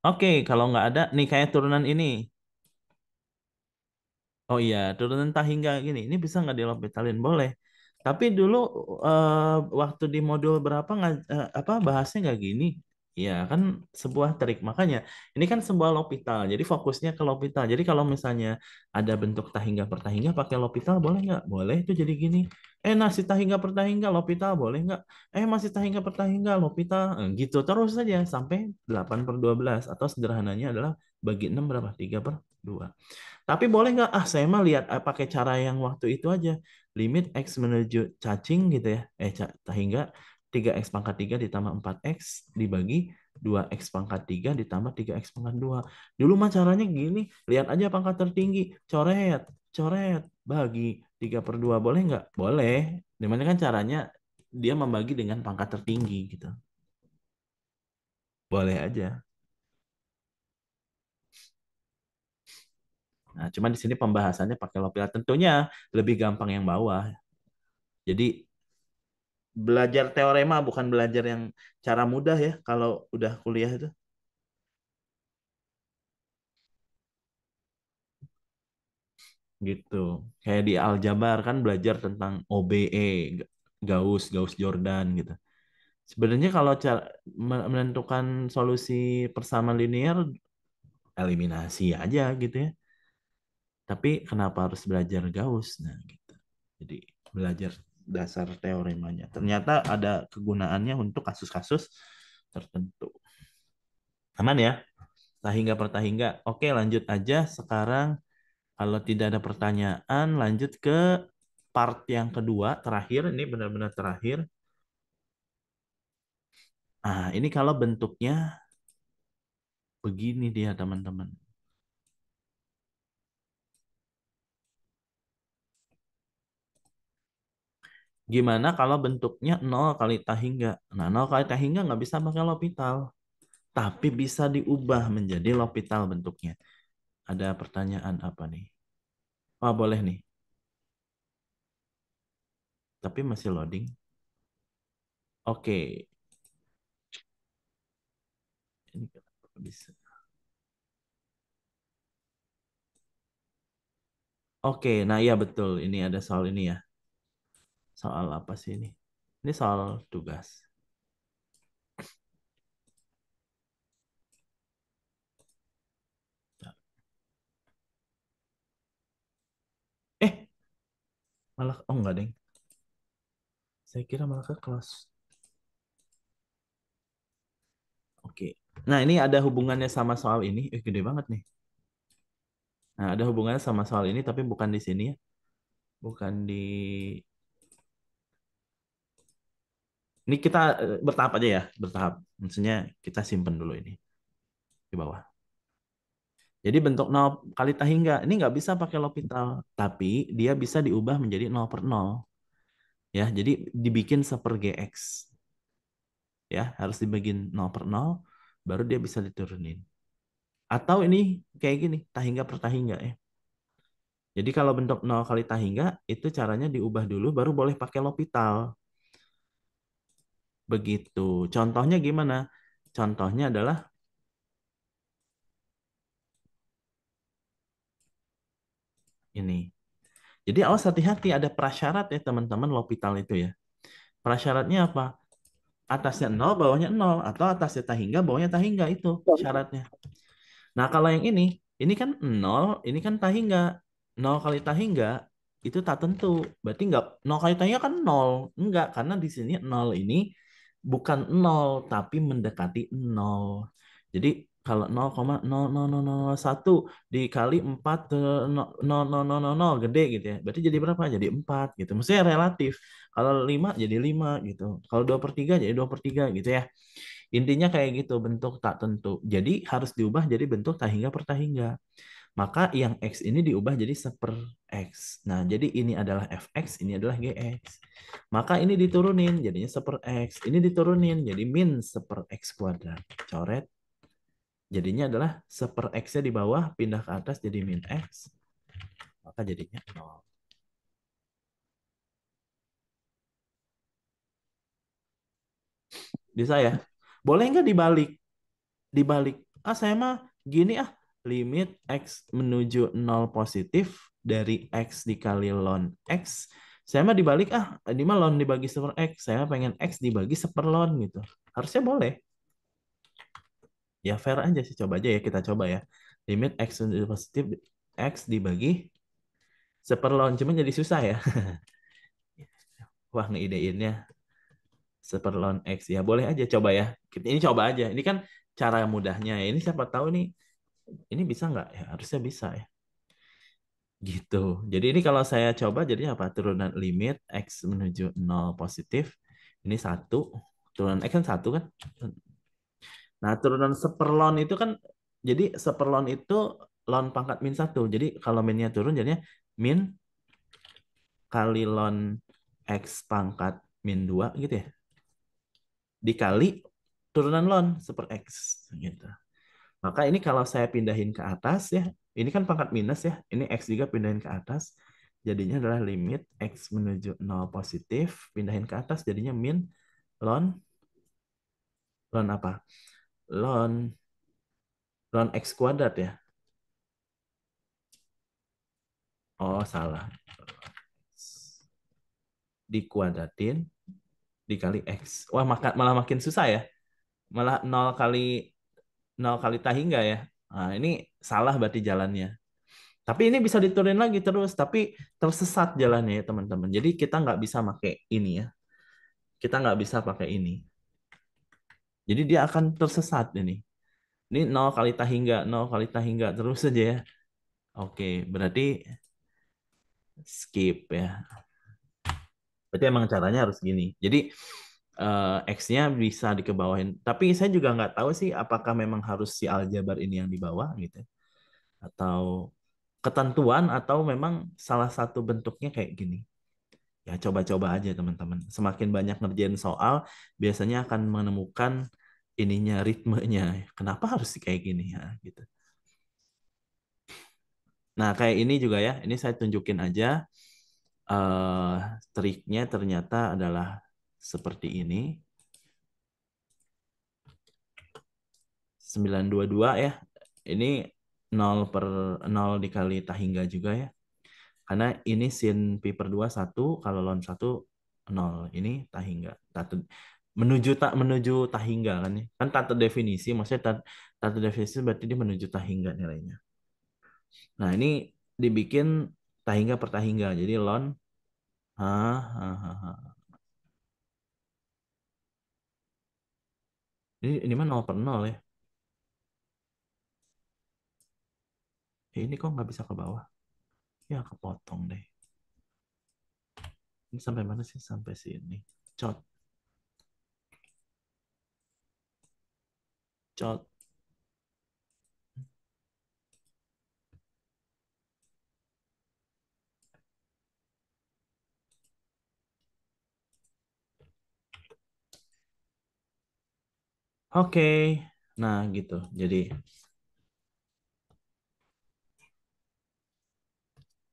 Oke, kalau nggak ada, nih kayak turunan ini. Oh iya, turunan tahingga gini. Ini bisa nggak dilopitalin? Boleh. Tapi dulu waktu di modul berapa nggak apa bahasnya nggak gini? Ya kan sebuah trik. Makanya ini kan sebuah lopital. Jadi fokusnya ke lopital. Jadi kalau misalnya ada bentuk tahingga per tahingga pakai lopital boleh nggak? Boleh itu jadi gini. Nasi tahingga per tahingga lopital boleh nggak? Masih tahingga per tahingga lopital. Gitu terus saja sampai 8/12 atau sederhananya adalah bagi 6 berapa? 3/12. 2. Tapi boleh nggak? Ah, saya mah lihat pakai cara yang waktu itu aja. Limit X menuju cacing gitu ya. Hingga 3x pangkat 3 ditambah 4x dibagi 2x pangkat 3 ditambah 3x pangkat 2. Dulu mah caranya gini. Lihat aja pangkat tertinggi. Coret, coret, bagi 3/2. Boleh nggak? Boleh. Dimana kan caranya dia membagi dengan pangkat tertinggi gitu. Boleh aja. Nah, cuman di sini pembahasannya pakai L'Hopital. Tentunya lebih gampang yang bawah. Jadi belajar teorema bukan belajar yang cara mudah ya kalau udah kuliah itu gitu. Kayak di aljabar kan belajar tentang OBE, Gauss, Gauss Jordan gitu. Sebenarnya kalau cara menentukan solusi persamaan linear eliminasi aja gitu ya. Tapi kenapa harus belajar Gauss? Nah, gitu. Jadi belajar dasar teoremanya. Ternyata ada kegunaannya untuk kasus-kasus tertentu. Aman ya? Tahingga pertahingga. Oke, lanjut aja sekarang. Kalau tidak ada pertanyaan, lanjut ke part yang kedua, terakhir. Ini benar-benar terakhir. Nah, ini kalau bentuknya begini dia, teman-teman. Gimana kalau bentuknya 0 kali tahingga? Nah, 0 kali tahingga nggak bisa pakai L'Hopital. Tapi bisa diubah menjadi L'Hopital bentuknya. Ada pertanyaan apa nih? Oh, boleh nih. Tapi masih loading. Oke. Ini kenapa bisa? Oke, nah iya betul. Ini ada soal ini ya. Soal apa sih ini? Ini soal tugas. Eh, malah, oh enggak, deng. Saya kira malah ke kelas. Oke. Nah, ini ada hubungannya sama soal ini. Gede banget nih. Nah, ada hubungannya sama soal ini, tapi bukan di sini ya. Bukan di... Ini kita bertahap aja ya. Bertahap. Maksudnya kita simpen dulu ini di bawah. Jadi bentuk 0 kali tahingga. Ini nggak bisa pakai L'Hopital. Tapi dia bisa diubah menjadi 0/0. Ya, jadi dibikin 1/GX. Ya, harus dibikin 0/0. Baru dia bisa diturunin. Atau ini kayak gini, tahingga per tahingga ya. Jadi kalau bentuk 0 kali tahingga, itu caranya diubah dulu, baru boleh pakai L'Hopital. Begitu. Contohnya gimana? Contohnya adalah ini. Jadi awas hati-hati, ada prasyarat ya teman-teman L'Hopital itu ya. Prasyaratnya apa? Atasnya 0, bawahnya 0. Atau atasnya tahingga, bawahnya tahingga. Itu syaratnya. Nah, kalau yang ini kan 0, ini kan tahingga. 0 kali tahingga itu tak tentu. Berarti enggak 0 kali tahingga kan 0. Enggak, karena di sini 0 ini bukan 0 tapi mendekati 0. Jadi kalau 0,00001 dikali 4 0,000 gede gitu ya. Berarti jadi berapa? Jadi 4 gitu. Maksudnya relatif. Kalau 5 jadi 5 gitu. Kalau 2/3 jadi 2/3 gitu ya. Intinya kayak gitu, bentuk tak tentu. Jadi harus diubah jadi bentuk tahingga per tahingga. Maka yang X ini diubah jadi 1/X. Nah, jadi ini adalah Fx, ini adalah Gx. Maka ini diturunin jadinya 1/X. Ini diturunin jadi min 1/X kuadrat. Coret. Jadinya adalah 1/X-nya di bawah, pindah ke atas jadi min X. Maka jadinya 0. Bisa ya? Boleh nggak dibalik? Dibalik. Ah, saya mah gini ah. Limit X menuju 0 positif dari X dikali ln X. Saya mah dibalik ah. Ini mah ln dibagi 1/X. Saya mah pengen X dibagi 1/ln gitu. Harusnya boleh. Ya fair aja sih. Coba aja ya. Kita coba ya. Limit X menuju positif X dibagi 1/ln. Cuman jadi susah ya. Wah, ngeideinnya 1/ln X. Ya boleh aja coba ya. Ini coba aja. Ini kan cara mudahnya ya. Ini siapa tahu nih Ini bisa nggak ya? Harusnya bisa ya. Gitu. Jadi ini kalau saya coba jadi apa? Turunan limit X menuju 0 positif. Ini satu. Turunan X kan satu kan? Nah, turunan seperlon itu kan, jadi seperlon itu ln pangkat min satu. Jadi kalau minnya turun jadinya min kali ln X pangkat min 2 gitu ya. Dikali turunan ln seper X gitu. Maka ini kalau saya pindahin ke atas ya, ini kan pangkat minus ya, ini X juga pindahin ke atas, jadinya adalah limit X menuju 0 positif, pindahin ke atas jadinya min ln, ln apa? Ln, ln X kuadrat ya. Oh, salah. Dikuadratin dikali X. Wah, malah makin susah ya. Malah 0 kali hingga ya. Nah, ini salah berarti jalannya. Tapi ini bisa diturunin lagi terus, tapi tersesat jalannya ya teman-teman. Jadi kita nggak bisa pakai ini ya. Kita nggak bisa pakai ini. Jadi dia akan tersesat ini. Ini 0 kali hingga, 0 kali hingga terus saja ya. Oke, berarti skip ya. Berarti emang caranya harus gini. Jadi X-nya bisa dikebawahin. Tapi saya juga nggak tahu sih apakah memang harus si aljabar ini yang di bawah gitu. Atau ketentuan atau memang salah satu bentuknya kayak gini. Ya coba-coba aja teman-teman. Semakin banyak ngerjain soal, biasanya akan menemukan ininya, ritmenya. Kenapa harus kayak gini ya gitu. Nah, kayak ini juga ya. Ini saya tunjukin aja. eh Triknya ternyata adalah seperti ini. 922 ya. Ini 0 dikali tahingga juga ya. Karena ini sin pi per 2 1, kalau ln 1 0. Ini tahingga. Menuju tahingga kan ya. Kan tata definisi, maksudnya tata definisi berarti dia menuju tahingga nilainya. Nah, ini dibikin tahingga per tahingga. Jadi ln ini mah 0 per 0 ya. Ini kok nggak bisa ke bawah? Ya kepotong deh. Ini sampai mana sih? Sampai sini. Cot, cot. Oke. Nah, gitu.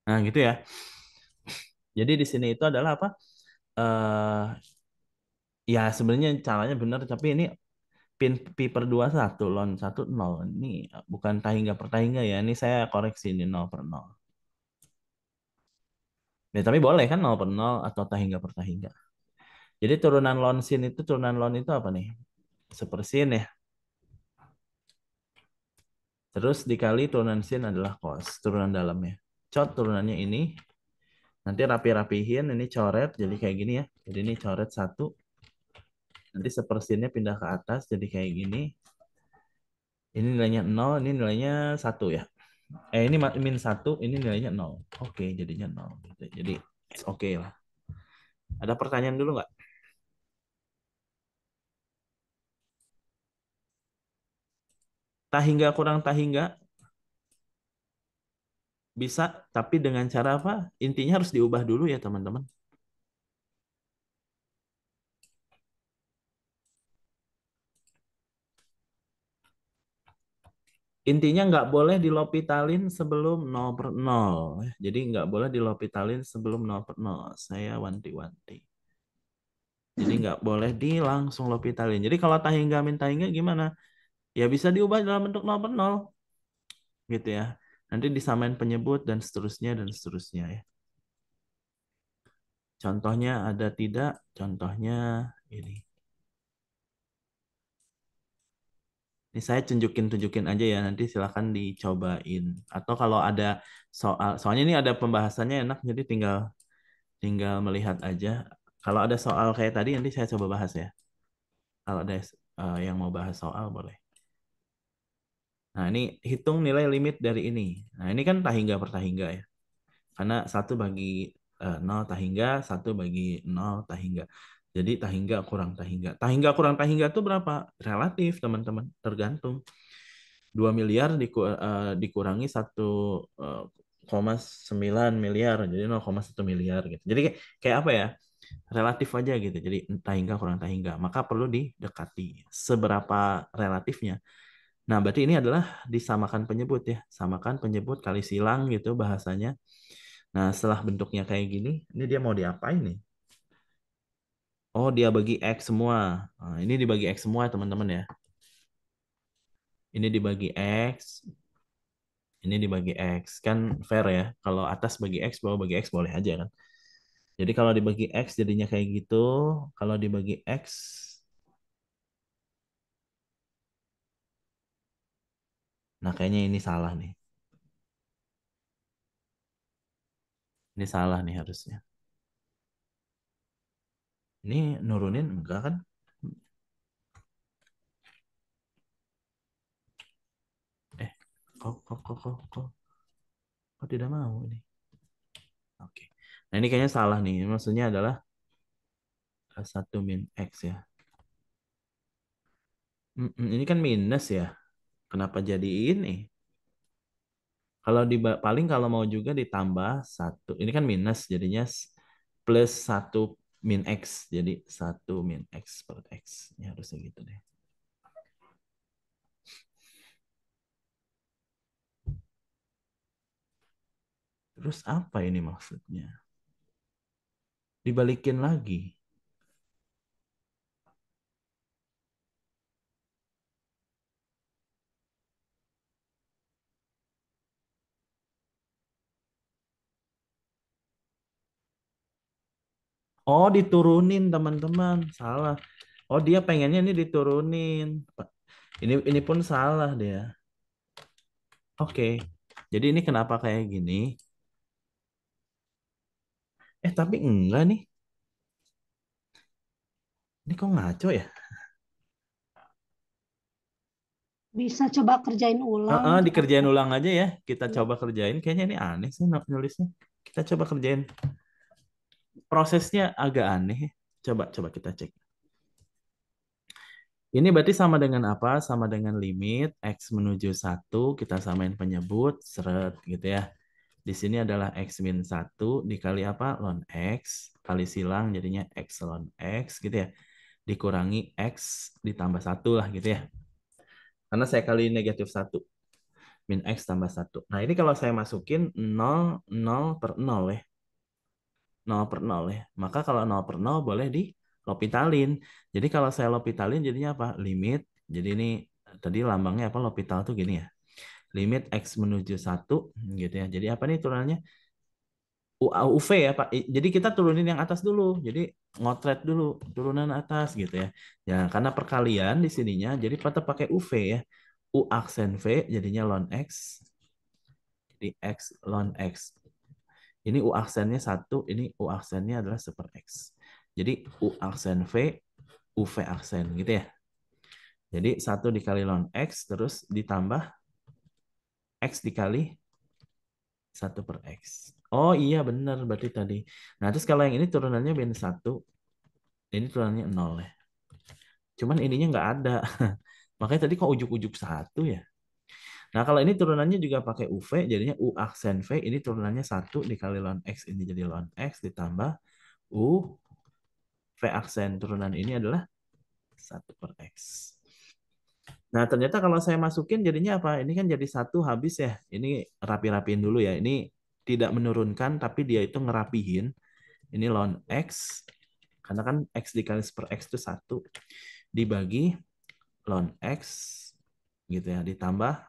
Nah, gitu ya. Jadi di sini itu adalah apa? Ya sebenarnya caranya benar, tapi ini pin pi per 21 ln 1 0. Ini bukan tahingga per tahingga ya. Ini saya koreksi ini 0 per 0. Ya, tapi boleh kan 0 per 0 atau tahingga per tahingga. Jadi turunan ln sin itu, turunan ln itu apa nih? Sepersin ya. Terus dikali turunan sin adalah cos, turunan dalamnya. Cot turunannya ini. Nanti rapi-rapihin, ini coret jadi kayak gini ya. Jadi ini coret satu. Nanti sepersinnya pindah ke atas jadi kayak gini. Ini nilainya 0, ini nilainya satu ya. Ini min satu, ini nilainya 0. Oke, jadinya 0. Jadi oke lah. Ada pertanyaan dulu nggak? Tahingga kurang tahingga bisa, tapi dengan cara apa? Intinya harus diubah dulu ya teman-teman. Intinya nggak boleh dilopitalin sebelum 0 per 0. Jadi nggak boleh dilopitalin sebelum 0 per 0. Saya wanti-wanti. Jadi nggak boleh di langsung lopitalin. Jadi kalau tahingga min tahingga gimana? Ya bisa diubah dalam bentuk 0 per 0. Gitu ya. Nanti disamain penyebut dan seterusnya ya. Contohnya ada tidak? Contohnya ini. Ini saya tunjukin aja ya. Nanti silakan dicobain. Atau kalau ada soalnya ini ada pembahasannya enak, jadi tinggal tinggal melihat aja. Kalau ada soal kayak tadi nanti saya coba bahas ya. Kalau ada yang mau bahas soal boleh. Nah, ini hitung nilai limit dari ini. Nah, ini kan tahingga per tahingga ya. Karena satu bagi 0 tahingga, satu bagi 0 tahingga. Jadi tahingga kurang tahingga. Tahingga kurang tahingga itu berapa? Relatif, teman-teman. Tergantung. 2 miliar dikurangi 1,9 miliar. Jadi 0,1 miliar gitu. Jadi kayak apa ya? Relatif aja gitu. Jadi tahingga kurang tahingga. Maka perlu didekati. Seberapa relatifnya. Nah, berarti ini adalah disamakan penyebut ya. Samakan penyebut kali silang gitu bahasanya. Nah, setelah bentuknya kayak gini, ini dia mau diapain nih? Oh, dia bagi X semua. Nah, ini dibagi X semua, teman-teman ya. Ini dibagi X, ini dibagi X. Kan fair ya. Kalau atas bagi X, bawah bagi X boleh aja kan. Jadi kalau dibagi X jadinya kayak gitu. Kalau dibagi X, nah kayaknya ini salah nih. Ini salah nih harusnya. Ini nurunin enggak kan? Eh, kok tidak mau ini? Oke. Nah ini kayaknya salah nih. Maksudnya adalah 1 min X ya. Ini kan minus ya. Kenapa jadi ini? Kalau di paling kalau mau juga ditambah satu. Ini kan minus jadinya plus 1 min X. Jadi 1 min X per X. Ya harusnya gitu deh. Terus apa ini maksudnya? Dibalikin lagi. Oh, diturunin teman-teman. Salah. Oh, dia pengennya ini diturunin. Ini pun salah dia. Oke. Jadi ini kenapa kayak gini? Tapi enggak nih. Ini kok ngaco ya? Bisa coba kerjain ulang Dikerjain atau ulang aja ya. Kita ya. coba kerjain. Kayaknya ini aneh sih nulisnya. Kita coba kerjain. Prosesnya agak aneh. Coba coba kita cek. Ini berarti sama dengan apa? Sama dengan limit X menuju 1. Kita samain penyebut. Seret gitu ya. Di sini adalah X min 1 dikali apa? Ln X. Kali silang jadinya X ln X gitu ya. Dikurangi X ditambah 1 lah gitu ya. Karena saya kali -1. Min X tambah 1. Nah ini kalau saya masukin 0 per 0 ya. 0 per 0 ya. Maka kalau 0 per 0 boleh di L'Hopitalin. Jadi kalau saya L'Hopitalin jadinya apa? Limit. Jadi ini tadi lambangnya apa? L'Hopital tuh gini ya. Limit X menuju 1 gitu ya. Jadi apa nih turunannya? UV ya Pak. Jadi kita turunin yang atas dulu. Jadi ngotret dulu turunan atas gitu ya. Ya karena perkalian di sininya jadi tetap pakai UV ya. U aksen V jadinya ln X. Jadi X ln X. Ini U aksennya 1, ini U aksennya adalah super X. Jadi U aksen V, UV aksen gitu ya. Jadi 1 dikali ln X terus ditambah X dikali 1 per X. Oh iya benar berarti tadi. Nah terus kalau yang ini turunannya min 1, ini turunannya 0 ya. Cuman ininya nggak ada. Makanya tadi kok ujuk-ujuk 1 ya. Nah kalau ini turunannya juga pakai UV, jadinya U aksen V, ini turunannya 1 dikali ln X, ini jadi ln X ditambah U V aksen turunan ini adalah 1 per X. Nah, ternyata kalau saya masukin jadinya apa? Ini kan jadi 1 habis ya. Ini rapi-rapiin dulu ya. Ini tidak menurunkan, tapi dia itu ngerapihin. Ini ln X. Karena kan X dikali per X itu 1. Dibagi ln X. Gitu ya. Tambah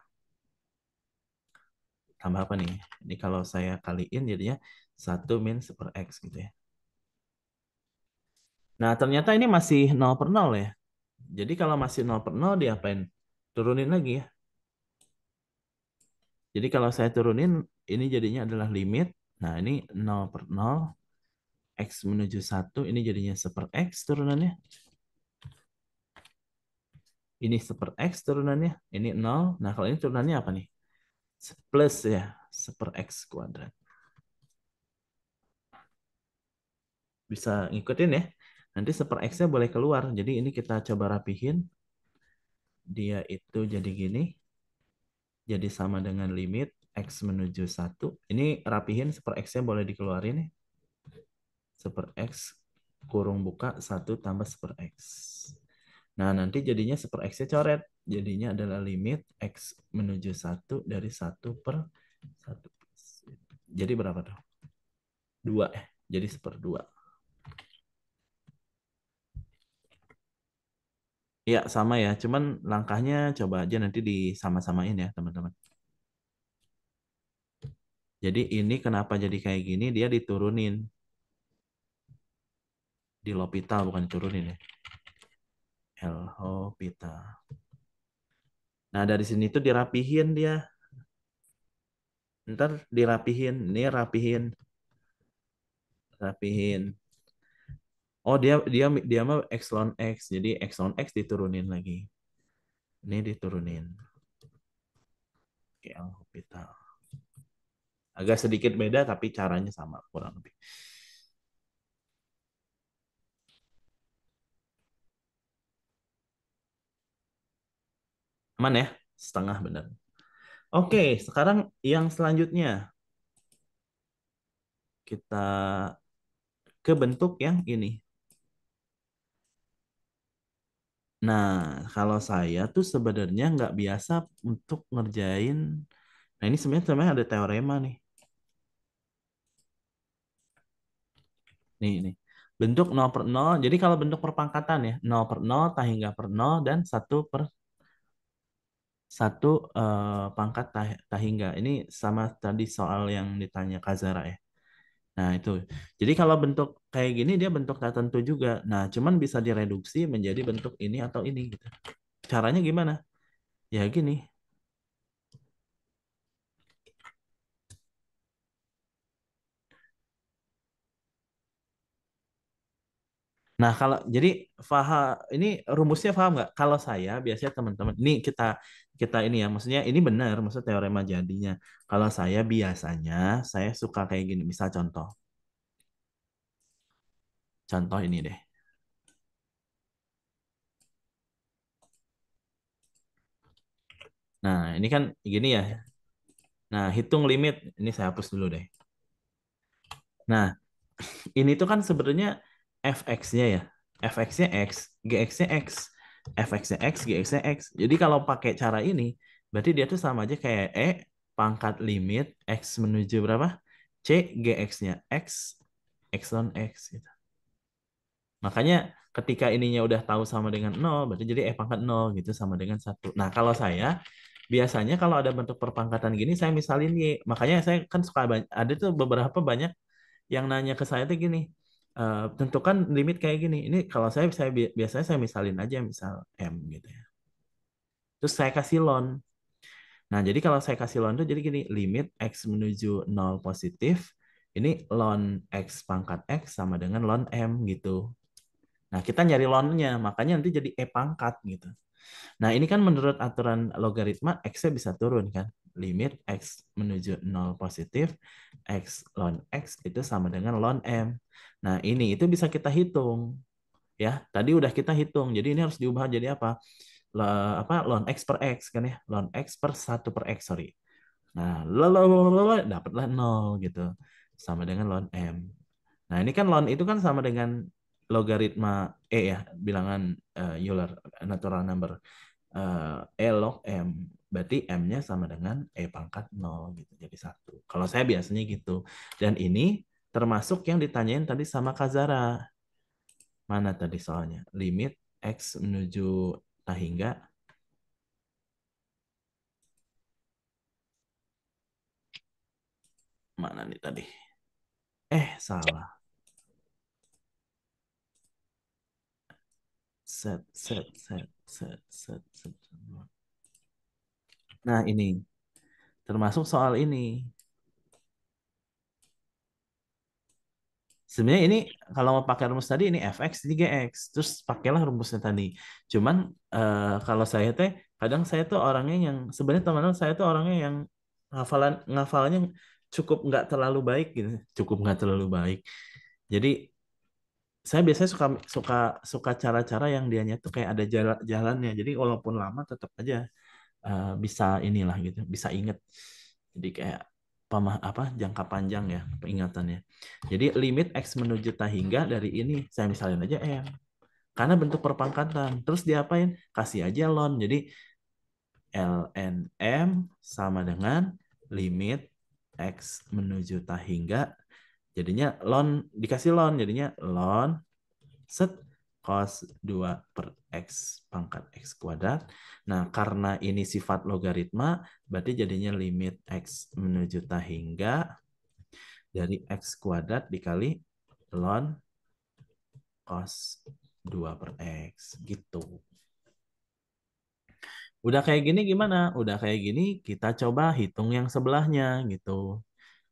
apa nih? Ini kalau saya kaliin jadinya 1 min super X gitu ya. Nah, ternyata ini masih 0 per 0 ya. Jadi kalau masih 0 per 0 diapain? Turunin lagi ya. Jadi kalau saya turunin, ini jadinya adalah limit. Nah, ini 0 per 0. X menuju 1. Ini jadinya 1 per X turunannya. Ini 1/X turunannya, ini 0. Nah, kalau ini turunannya apa nih? Plus ya, 1/X kuadrat. Bisa ngikutin ya. Nanti 1/X-nya boleh keluar. Jadi ini kita coba rapihin. Dia itu jadi gini. Jadi sama dengan limit X menuju 1. Ini rapihin 1/X-nya boleh dikeluarin ya. 1/X kurung buka 1 tambah 1/X. Nah, nanti jadinya 1/X-nya coret. Jadinya adalah limit X menuju 1 dari 1/1. Jadi berapa tuh? 2 ya. Jadi 1/2. Iya, sama ya. Cuman langkahnya coba aja nanti disama-samain ya, teman-teman. Jadi ini kenapa jadi kayak gini? Dia diturunin. Di L'Hopital bukan diturunin ya. L'Hopital. Nah, dari sini tuh dirapihin dia. Ntar dirapihin. Ini rapihin. Rapihin. Oh, dia dia dia mah Epsilon X. Jadi Epsilon X diturunin lagi. Ini diturunin. Oke, L'Hopital. Agak sedikit beda tapi caranya sama kurang lebih. Aman ya? Setengah benar. Oke, sekarang yang selanjutnya kita ke bentuk yang ini. Nah, kalau saya tuh sebenarnya nggak biasa untuk ngerjain. Nah, ini sebenarnya ada teorema nih. Nih. Bentuk 0/0. Jadi kalau bentuk perpangkatan ya, 0/0, tak hingga per 0, dan 1/1 pangkat tak hingga. Ini sama tadi soal yang ditanya Kazara ya. Nah, itu. Jadi kalau bentuk kayak gini dia bentuk tak tentu juga. Nah, cuman bisa direduksi menjadi bentuk ini atau ini gitu. Caranya gimana? Ya gini. Nah, kalau jadi ini rumusnya paham nggak? Kalau saya biasanya teman-teman, ini kita kita ini ya, maksudnya ini benar, maksud teorema jadinya. Kalau saya biasanya saya suka kayak gini. Misal contoh ini deh. Nah, ini kan gini ya. Nah, hitung limit. Ini saya hapus dulu deh. Nah, ini tuh kan sebenarnya fx-nya ya. Fx-nya x, gx-nya x. Fx-nya x, gx-nya x. Jadi kalau pakai cara ini, berarti dia tuh sama aja kayak pangkat limit x menuju berapa? C, gx-nya x, x non x gitu. Makanya ketika ininya udah tahu sama dengan nol, berarti jadi pangkat nol gitu sama dengan satu. Nah, kalau saya biasanya kalau ada bentuk perpangkatan gini saya misalin Y. Makanya saya kan suka ada tuh beberapa banyak yang nanya ke saya tuh gini, tentukan limit kayak gini. Ini kalau saya biasanya saya misalin aja misal M gitu ya. Terus saya kasih ln. Nah, jadi kalau saya kasih ln tuh jadi gini, limit X menuju 0 positif, ini ln X pangkat X sama dengan ln M gitu. Nah, kita nyari ln-nya, makanya nanti jadi E pangkat gitu. Nah, ini kan menurut aturan logaritma X-nya bisa turun kan. Limit X menuju 0 positif, X ln X itu sama dengan ln M. Nah, ini itu bisa kita hitung. Ya, tadi udah kita hitung. Jadi ini harus diubah jadi apa? Ln X per X kan ya. Ln X per 1/X, sorry. Nah, dapatlah 0 gitu. Sama dengan ln M. Nah, ini kan ln itu kan sama dengan logaritma E ya, bilangan Euler, natural number. E log M. Berarti M-nya sama dengan E pangkat 0 gitu. Jadi 1. Kalau saya biasanya gitu. Dan ini termasuk yang ditanyain tadi sama Kazara. Mana tadi soalnya? Limit X menuju tak hingga. Mana nih tadi? Salah. Set. Nah, ini termasuk soal ini. Sebenarnya ini kalau mau pakai rumus tadi ini fx ini gx, terus pakailah rumusnya tadi. Cuman kalau saya teh kadang saya tuh orangnya yang sebenarnya teman-teman saya tuh orangnya yang ngafalnya cukup nggak terlalu baik gitu, cukup nggak terlalu baik. Jadi saya biasanya suka suka suka cara-cara yang dianya tuh kayak ada jalannya. Jadi walaupun lama tetap aja bisa inilah gitu, bisa inget. Jadi kayak apa jangka panjang ya pengingatannya. Jadi limit x menuju tak hingga dari ini saya misalin aja m karena bentuk perpangkatan. Terus diapain? Kasih aja ln. Jadi ln m sama dengan limit x menuju tak hingga jadinya ln dikasih ln jadinya ln set cos 2 per x pangkat x kuadrat. Nah, karena ini sifat logaritma, berarti jadinya limit x menuju tak hingga dari x kuadrat dikali ln cos 2 per x. Gitu. Udah kayak gini gimana? Udah kayak gini kita coba hitung yang sebelahnya gitu.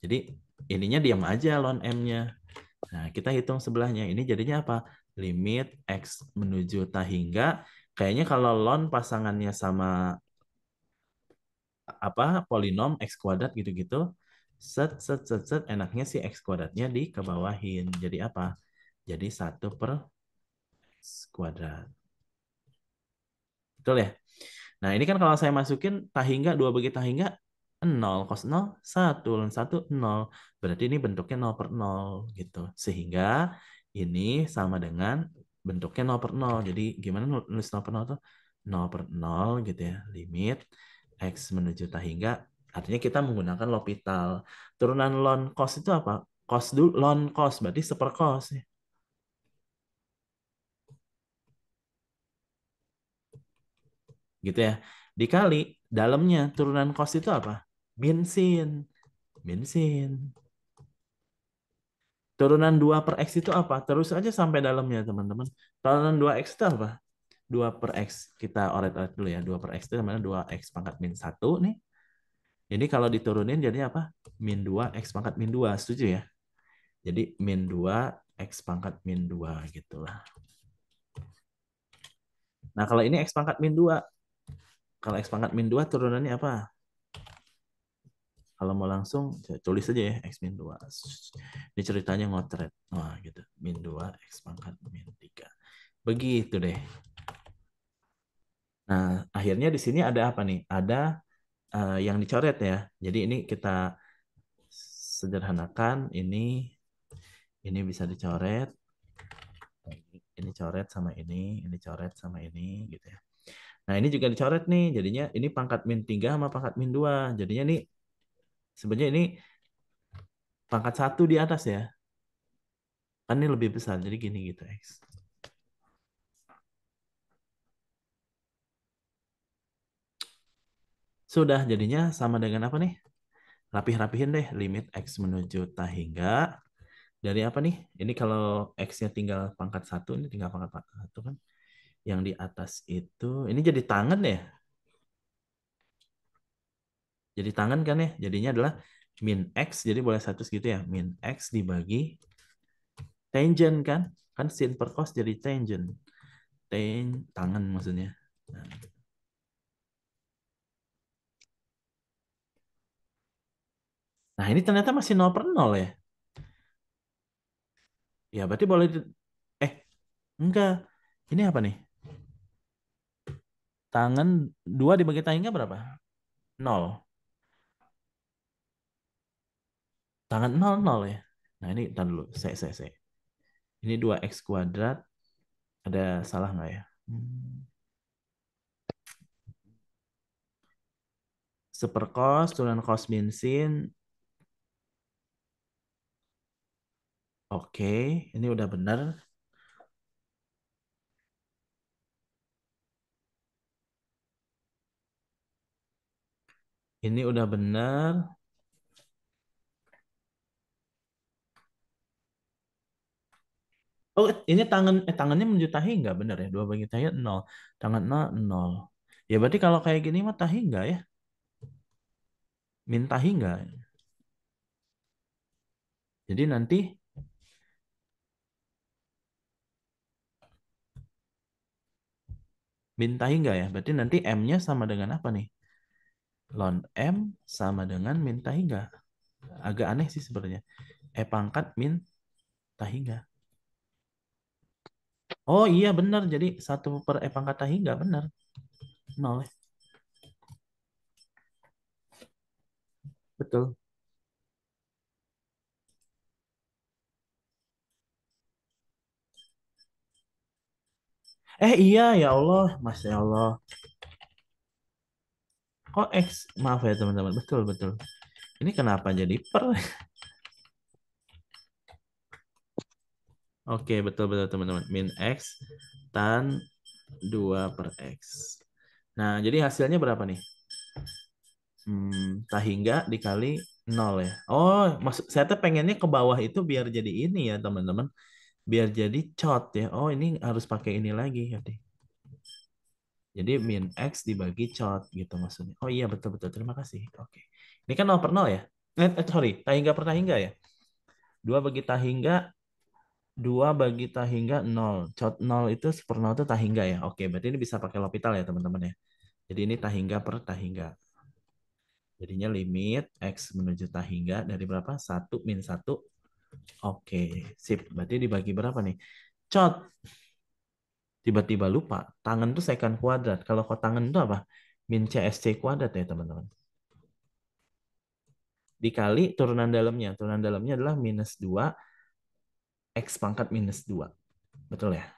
Jadi ininya diam aja ln m-nya. Nah, kita hitung sebelahnya. Ini jadinya apa? Limit x menuju tak hingga. Kayaknya kalau ln pasangannya sama apa polinom x kuadrat gitu-gitu, set set set set enaknya si x kuadratnya dikebawahin. Jadi apa? Jadi 1 per x kuadrat. Betul ya? Nah, ini kan kalau saya masukin tak hingga 2 bagi tak hingga 0 cos 0 1 ln 1 0. Berarti ini bentuknya 0 per 0 gitu. Sehingga ini sama dengan bentuknya 0 per 0. Jadi gimana nulis 0 per 0 tuh? 0 per 0 gitu ya. Limit x menuju tak hingga artinya kita menggunakan L'Hopital. Turunan ln cos itu apa? Cos dulu ln cos berarti 1/cos ya. Gitu ya. Dikali dalamnya turunan cos itu apa? Min sin. Min sin. Turunan 2 per X itu apa? Terus aja sampai dalamnya, teman-teman. Turunan 2X itu apa? 2 per X. Kita oret-oret dulu ya. 2 per X itu namanya 2X pangkat min 1 nih. Jadi kalau diturunin jadinya apa? Min 2 X pangkat min 2. Setuju ya? Jadi min 2 X pangkat min 2 gitulah. Nah, kalau ini X pangkat min 2. Kalau X pangkat min 2 turunannya apa? Kalau mau langsung tulis aja ya X min 2. Ini ceritanya ngotret. Wah gitu. Min 2 X pangkat min 3. Begitu deh. Nah, akhirnya di sini ada apa nih? Ada yang dicoret ya. Jadi ini kita sederhanakan. Ini bisa dicoret. Ini coret sama ini coret sama ini gitu ya. Nah, ini juga dicoret nih. Jadinya ini pangkat min 3 sama pangkat min 2. Jadinya nih sebenarnya ini pangkat 1 di atas ya. Kan ini lebih besar. Jadi gini gitu, X. Sudah jadinya sama dengan apa nih? Rapih-rapihin deh limit X menuju tak hingga dari apa nih? Ini kalau X-nya tinggal pangkat 1, ini tinggal pangkat 1 kan. Yang di atas itu, ini jadi tangan ya? Jadi tangan kan ya? Jadinya adalah min X, jadi boleh satu segitu ya. Min X dibagi tangent kan? Kan sin per cos jadi tangent. Tangan maksudnya. Nah, nah, ini ternyata masih 0 per 0 ya? Ya berarti boleh, eh enggak. Ini apa nih? Tangan 2 dibagi tangannya berapa? 0. Tangan 0 0 ya. Nah ini ntar dulu. Saya. Ini 2x kuadrat. Ada salah nggak ya? Seperkos, turunan kos bensin. Oke, ini udah benar. Ini udah benar. Oh, ini tangannya menuju tahi nggak benar ya? 2 bagi tahi 0. Tangan 0, 0. Ya berarti kalau kayak gini mah tahi nggak ya? Min tahi nggak? Jadi nanti Mintahi nggak ya? Berarti nanti M-nya sama dengan apa nih? Ln M sama dengan mintahi nggak? Agak aneh sih sebenarnya. E pangkat min tahiga. Oh iya benar. Jadi 1/E⁻tahiga benar. Nol ya. Betul. Iya ya Allah. Masya Allah. Kok X? Maaf ya teman-teman. Betul, betul. Ini kenapa jadi per? Oke, betul-betul teman-teman. Min X tan 2 per X. Nah, jadi hasilnya berapa nih? Tahingga dikali nol ya. Oh, maksud saya tuh pengennya ke bawah itu biar jadi ini ya teman-teman. Biar jadi cot ya. Oh, ini harus pakai ini lagi. Jadi min X dibagi cot gitu maksudnya. Oh iya betul-betul. Terima kasih. Oke. Ini kan 0 per 0 ya? Sorry. Tahingga per tahingga ya? 2 bagi tahingga 2 bagi tahingga nol. Cot nol itu seper 0 itu tahingga ya. Oke, berarti ini bisa pakai L'Hopital ya, teman-teman ya. Jadi ini tahingga per tahingga. Jadinya limit X menuju tahingga dari berapa? 1 - 1. Oke, sip. Berarti dibagi berapa nih? Cot. Tiba-tiba lupa. Tangan itu secant kuadrat. Kalau kotangan itu apa? Min CSC kuadrat ya, teman-teman. Dikali turunan dalamnya. Turunan dalamnya adalah -2 X pangkat -2. Betul ya?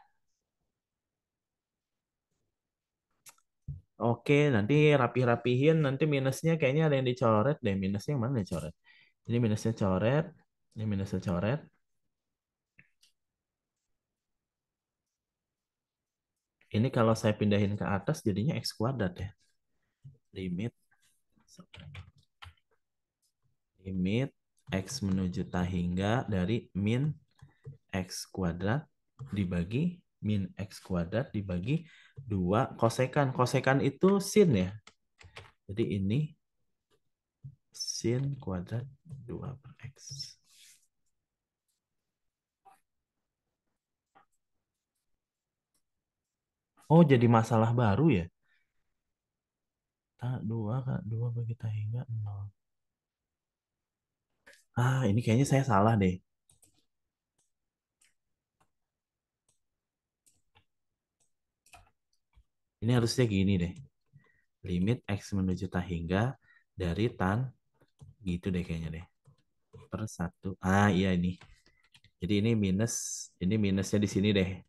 Oke, nanti rapi-rapihin. Nanti minusnya kayaknya ada yang dicoret deh. Minusnya yang mana dicoret? Ini minusnya coret. Ini minusnya coret. Ini kalau saya pindahin ke atas jadinya X kuadrat ya. Limit. Limit X menuju tahingga dari min X kuadrat dibagi min X kuadrat dibagi 2 kosekan. Kosekan itu sin ya. Jadi ini sin kuadrat 2 per X. Oh, jadi masalah baru ya? Tak 2 Kak, 2 bagi tahingga 0. Ini kayaknya saya salah deh. Ini harusnya gini deh. Limit X menuju tahingga dari tan gitu deh kayaknya deh. Per 1. Iya ini. Jadi ini minusnya di sini deh.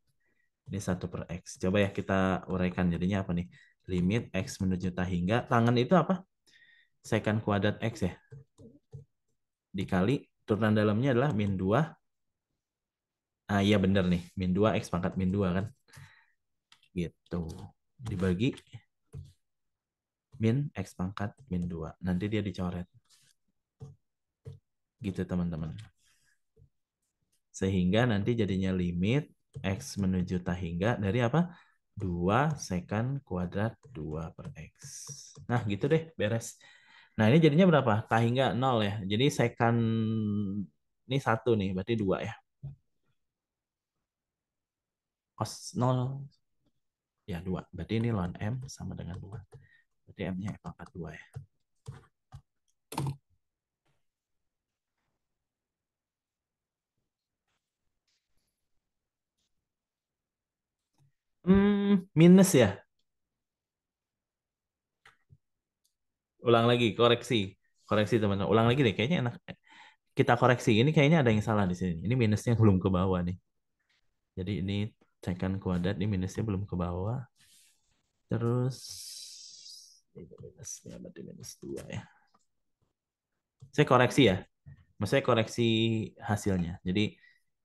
Ini 1/X. Coba ya kita uraikan jadinya apa nih? Limit X menuju tahingga. Tangan itu apa? Secant kuadrat X ya. Dikali turunan dalamnya adalah -2. Iya bener nih. -2 X pangkat -2 kan. Gitu. Dibagi min X pangkat -2. Nanti dia dicoret. Gitu teman-teman. Sehingga nanti jadinya limit X menuju tahingga dari apa? 2 secant kuadrat 2 per X. Nah gitu deh beres. Nah ini jadinya berapa? Tahingga 0 ya. Jadi secant ini 1 nih, berarti 2 ya. Cos 0 ya 2. Berarti ini ln M sama dengan 2. Berarti M-nya E pangkat 2 ya. Minus ya. Ulang lagi, koreksi. Koreksi teman-teman. Ulang lagi deh, kayaknya enak. Kita koreksi. Ini kayaknya ada yang salah di sini. Ini minusnya belum ke bawah nih. Jadi ini secant kuadrat, ini minusnya belum ke bawah. Terus ini minusnya berarti -2 ya. Saya koreksi ya. Maksudnya koreksi hasilnya. Jadi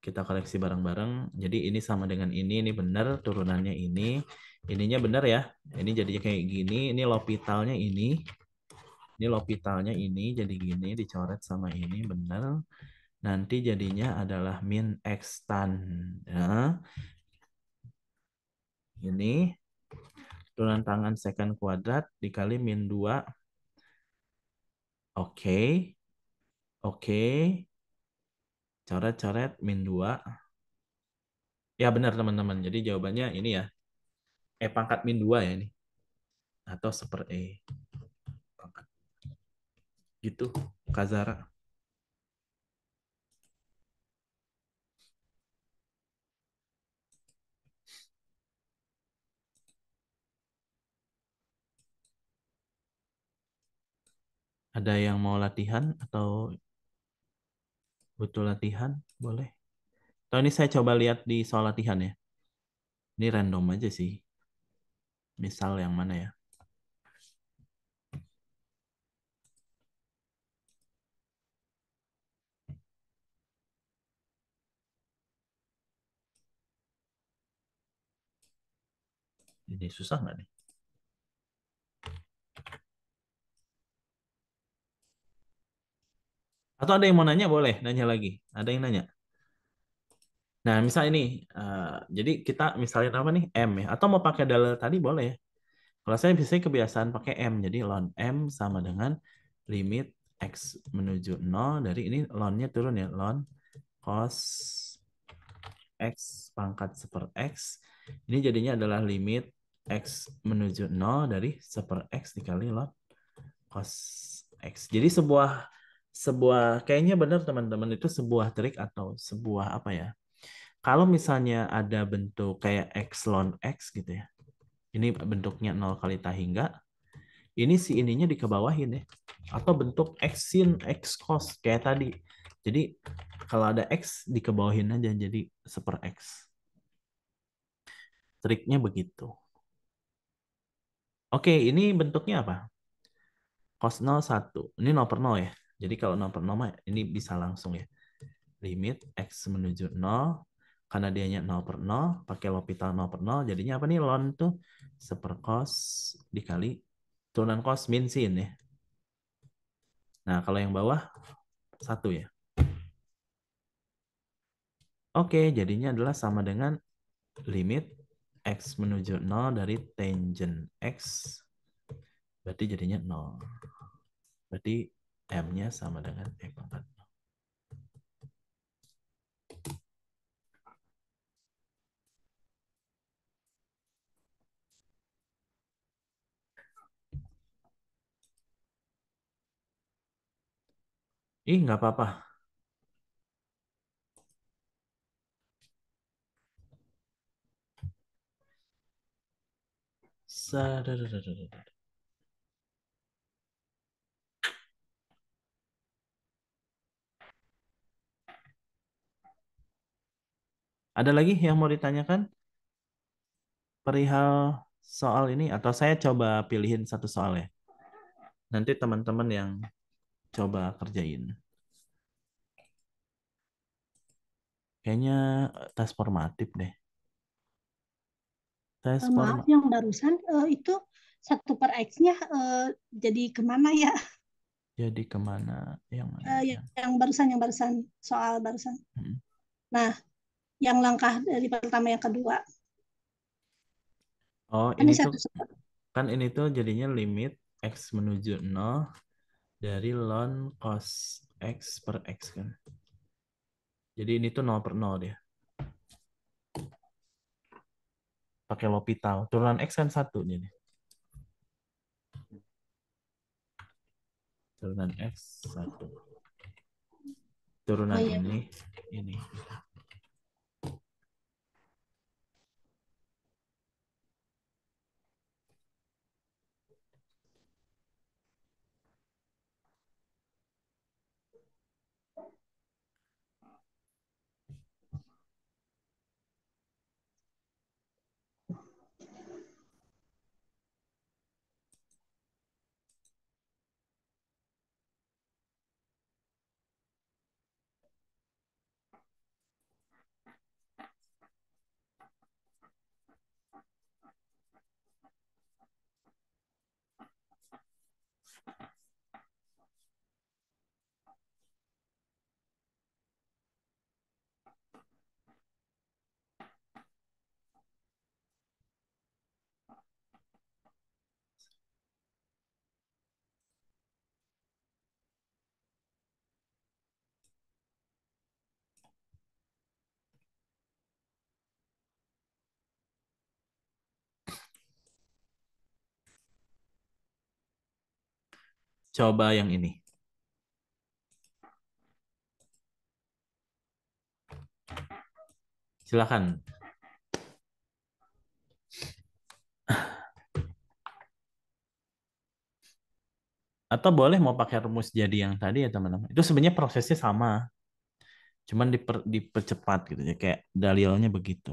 kita koreksi bareng-bareng. Jadi ini sama dengan ini benar, turunannya ininya benar ya. Ini jadinya kayak gini, ini L'Hopitalnya ini L'Hopitalnya ini jadi gini, dicoret sama ini benar. Nanti jadinya adalah min X tan. Ya. Ini turunan tangan secant kuadrat dikali -2. Oke. Oke. Coret-coret -2. Ya benar teman-teman. Jadi jawabannya ini ya. pangkat min 2 ya ini. Atau seper pangkat. Gitu, Kazara. Ada yang mau latihan atau butuh latihan? Boleh. Atau ini saya coba lihat di soal latihan ya. Ini random aja sih. Misal yang mana ya? Ini susah nggak nih? Atau ada yang mau nanya? Boleh nanya lagi. Ada yang nanya? Nah, misal ini, jadi kita misalnya apa nih? M ya. Atau mau pakai dalil tadi boleh ya. Kalau saya biasanya kebiasaan pakai M. Jadi ln M sama dengan limit X menuju 0 dari ini lnnya turun ya. Ln cos X pangkat seper X. Ini jadinya adalah limit X menuju 0 dari seper X dikali ln cos X. Jadi sebuah sebuah kayaknya benar teman-teman itu sebuah trik atau sebuah apa ya? Kalau misalnya ada bentuk kayak X ln X gitu ya. Ini bentuknya 0 kali tah hingga. Ini si ininya dikebawahin ya. Atau bentuk X sin X cos kayak tadi. Jadi kalau ada X dikebawahin aja jadi seper X. Triknya begitu. Oke, ini bentuknya apa? Cos 0, 1. Ini 0 per 0 ya. Jadi kalau 0 per 0 mah ini bisa langsung ya. Limit X menuju 0. Karena dianya 0 per 0. Pakai L'Hopital 0 per 0. Jadinya apa nih? Ln tuh seper cos dikali turunan cos min sin ya. Nah, kalau yang bawah 1 ya. Oke, jadinya adalah sama dengan limit X menuju 0 dari tangent X. Berarti jadinya 0. Berarti M-nya sama dengan E pangkat. Ih, nggak apa-apa. Ada lagi yang mau ditanyakan perihal soal ini? Atau saya coba pilihin satu soal ya? Nanti teman-teman yang coba kerjain. Kayaknya tes formatif deh. Tes Maaf, form yang barusan itu 1/X-nya jadi kemana ya? jadi kemana? Yang mana? Yang barusan soal barusan. Hmm. Nah, yang langkah dari pertama yang kedua. Oh, Kan ini di tuh satu kan ini tuh jadinya limit X menuju 0 dari ln cos X per X kan. Jadi ini tuh 0 per 0 dia. Pakai L'Hopital. Turunan X kan 1 jadi. Turunan X 1. oh Turunan ya. ini. Coba yang ini. Silakan. Atau boleh mau pakai rumus jadi yang tadi ya teman-teman. Itu sebenarnya prosesnya sama, cuman dipercepat gitu ya, kayak dalilnya begitu.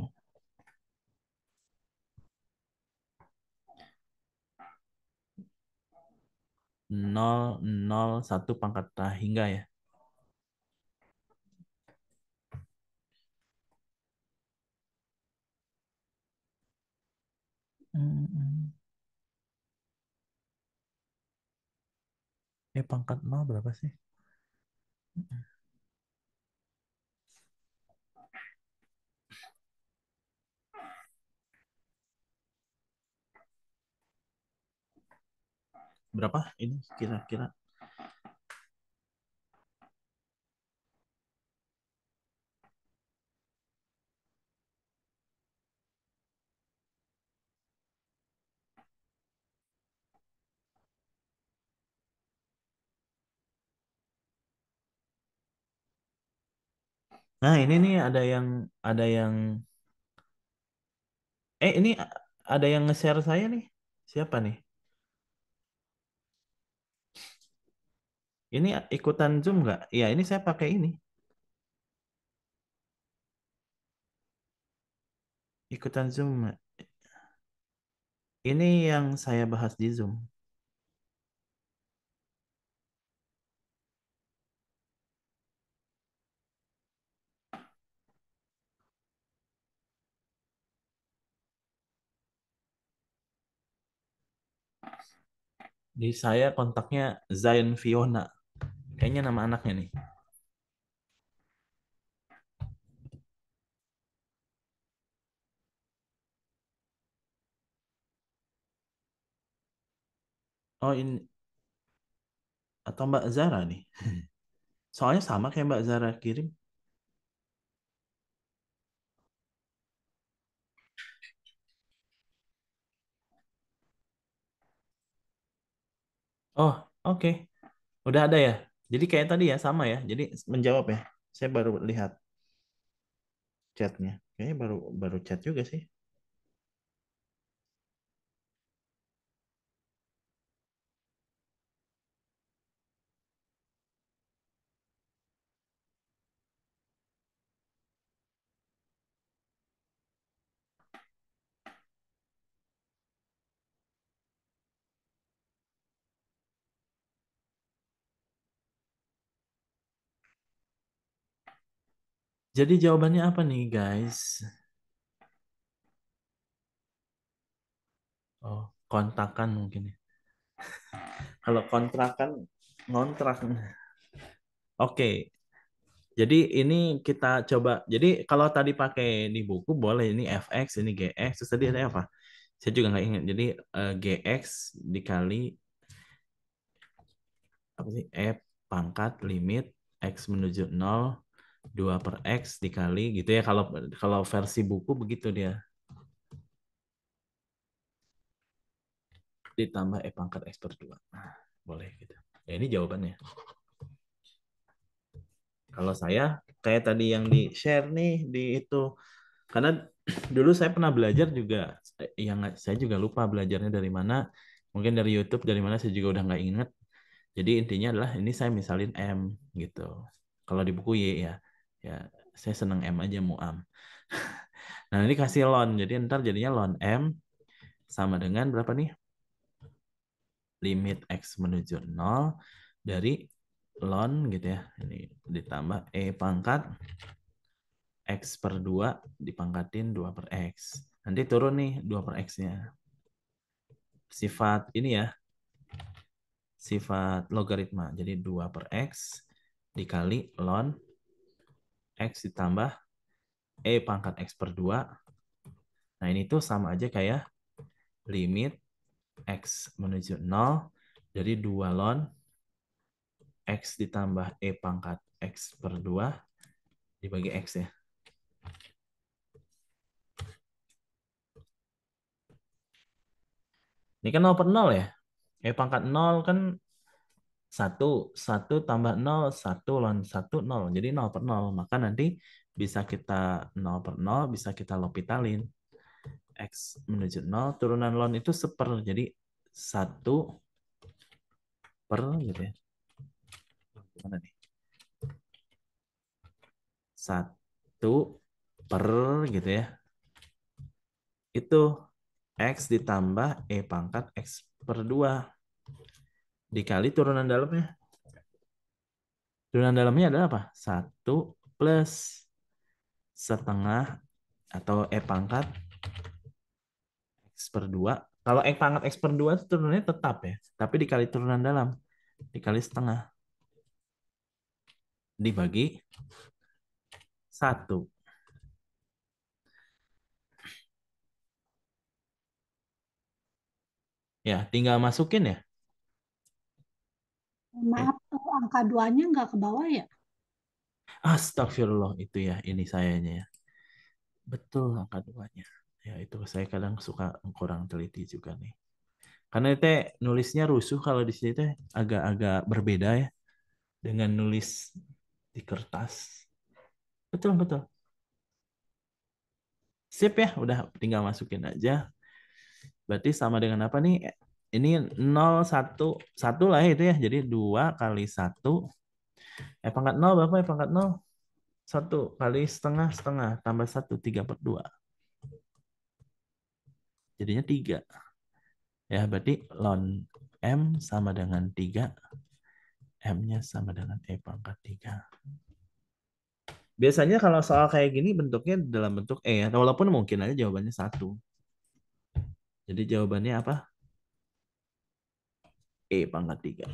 0,01 hingga ya. Hmm. Pangkat 0 berapa sih? Berapa ini kira-kira? Nah, ini nih ada yang ini ada yang nge-share saya nih. Siapa nih? Ini ikutan Zoom nggak? Iya, ini saya pakai ini. Ikutan Zoom. Ini yang saya bahas di Zoom. Di saya kontaknya Zain Fiona. Kayaknya nama anaknya nih. Oh, ini atau Mbak Zara nih. Soalnya sama kayak Mbak Zara kirim. Oh, oke. Udah ada ya. Jadi kayak tadi ya, sama ya. Jadi menjawab ya. Saya baru lihat chatnya. Kayaknya baru baru chat juga sih. Jadi jawabannya apa nih, guys? Oh, kontakan mungkin ya. Kalau kontrakan, ngontrak. Oke, jadi ini kita coba. Jadi kalau tadi pakai di buku boleh ini fx, ini gx. Terus tadi ada apa? Saya juga nggak ingat. Jadi gx dikali apa sih? Pangkat limit x menuju 0 2 per x dikali gitu ya. Kalau kalau versi buku begitu dia. Ditambah pangkat x per 2. Nah, boleh gitu. Ya ini jawabannya. Kalau saya kayak tadi yang di share nih di itu, karena dulu saya pernah belajar juga, yang saya juga lupa belajarnya dari mana, mungkin dari YouTube dari mana saya juga udah nggak inget. Jadi intinya adalah ini saya misalin M gitu. Kalau di buku Y ya, ya saya seneng M aja muam. Nah ini kasih ln, jadi ntar jadinya ln M sama dengan berapa nih? Limit X menuju 0 dari ln gitu ya. Ini ditambah pangkat X per 2 dipangkatin 2 per X. Nanti turun nih 2 per X-nya. Sifat ini ya, sifat logaritma. Jadi 2 per X dikali ln X ditambah pangkat X per 2. Nah ini tuh sama aja kayak limit X menuju 0 dari 2 ln X ditambah pangkat X per 2 dibagi X ya. Ini kan 0 per 0 ya. Pangkat 0 kan Satu, satu tambah nol, satu lon satu nol. Jadi nol per nol. Maka nanti bisa kita nol per nol, bisa kita lopitalin. X menuju nol, turunan lon itu seper. Jadi satu per gitu ya. Gimana nih? Satu per gitu ya. Itu X ditambah E pangkat X per 2 dikali turunan dalamnya. Turunan dalamnya adalah apa? Satu plus setengah atau E pangkat X per 2. Kalau E pangkat X per 2 itu turunannya tetap ya. Tapi dikali turunan dalam. Dikali setengah. Dibagi satu. Ya, tinggal masukin ya. Eh, Maaf, angka duanya nggak ke bawah ya? Astagfirullah itu ya. Ini sayanya ya. Betul angka duanya. Ya, itu saya kadang suka kurang teliti juga nih. Karena itu nulisnya rusuh kalau di sini teh agak-agak berbeda ya dengan nulis di kertas. Betul, betul. Sip ya, udah tinggal masukin aja. Berarti sama dengan apa nih? Ini nol satu satu lah ya itu ya. Jadi 2 kali satu. Pangkat nol berapa ya pangkat nol? Satu kali setengah setengah tambah satu 3 per 2. Jadinya 3. Ya, berarti ln M sama dengan 3. M-nya sama dengan E pangkat 3. Biasanya kalau soal kayak gini bentuknya dalam bentuk E ya. Walaupun mungkin aja jawabannya satu. Jadi jawabannya apa? E pangkat 3.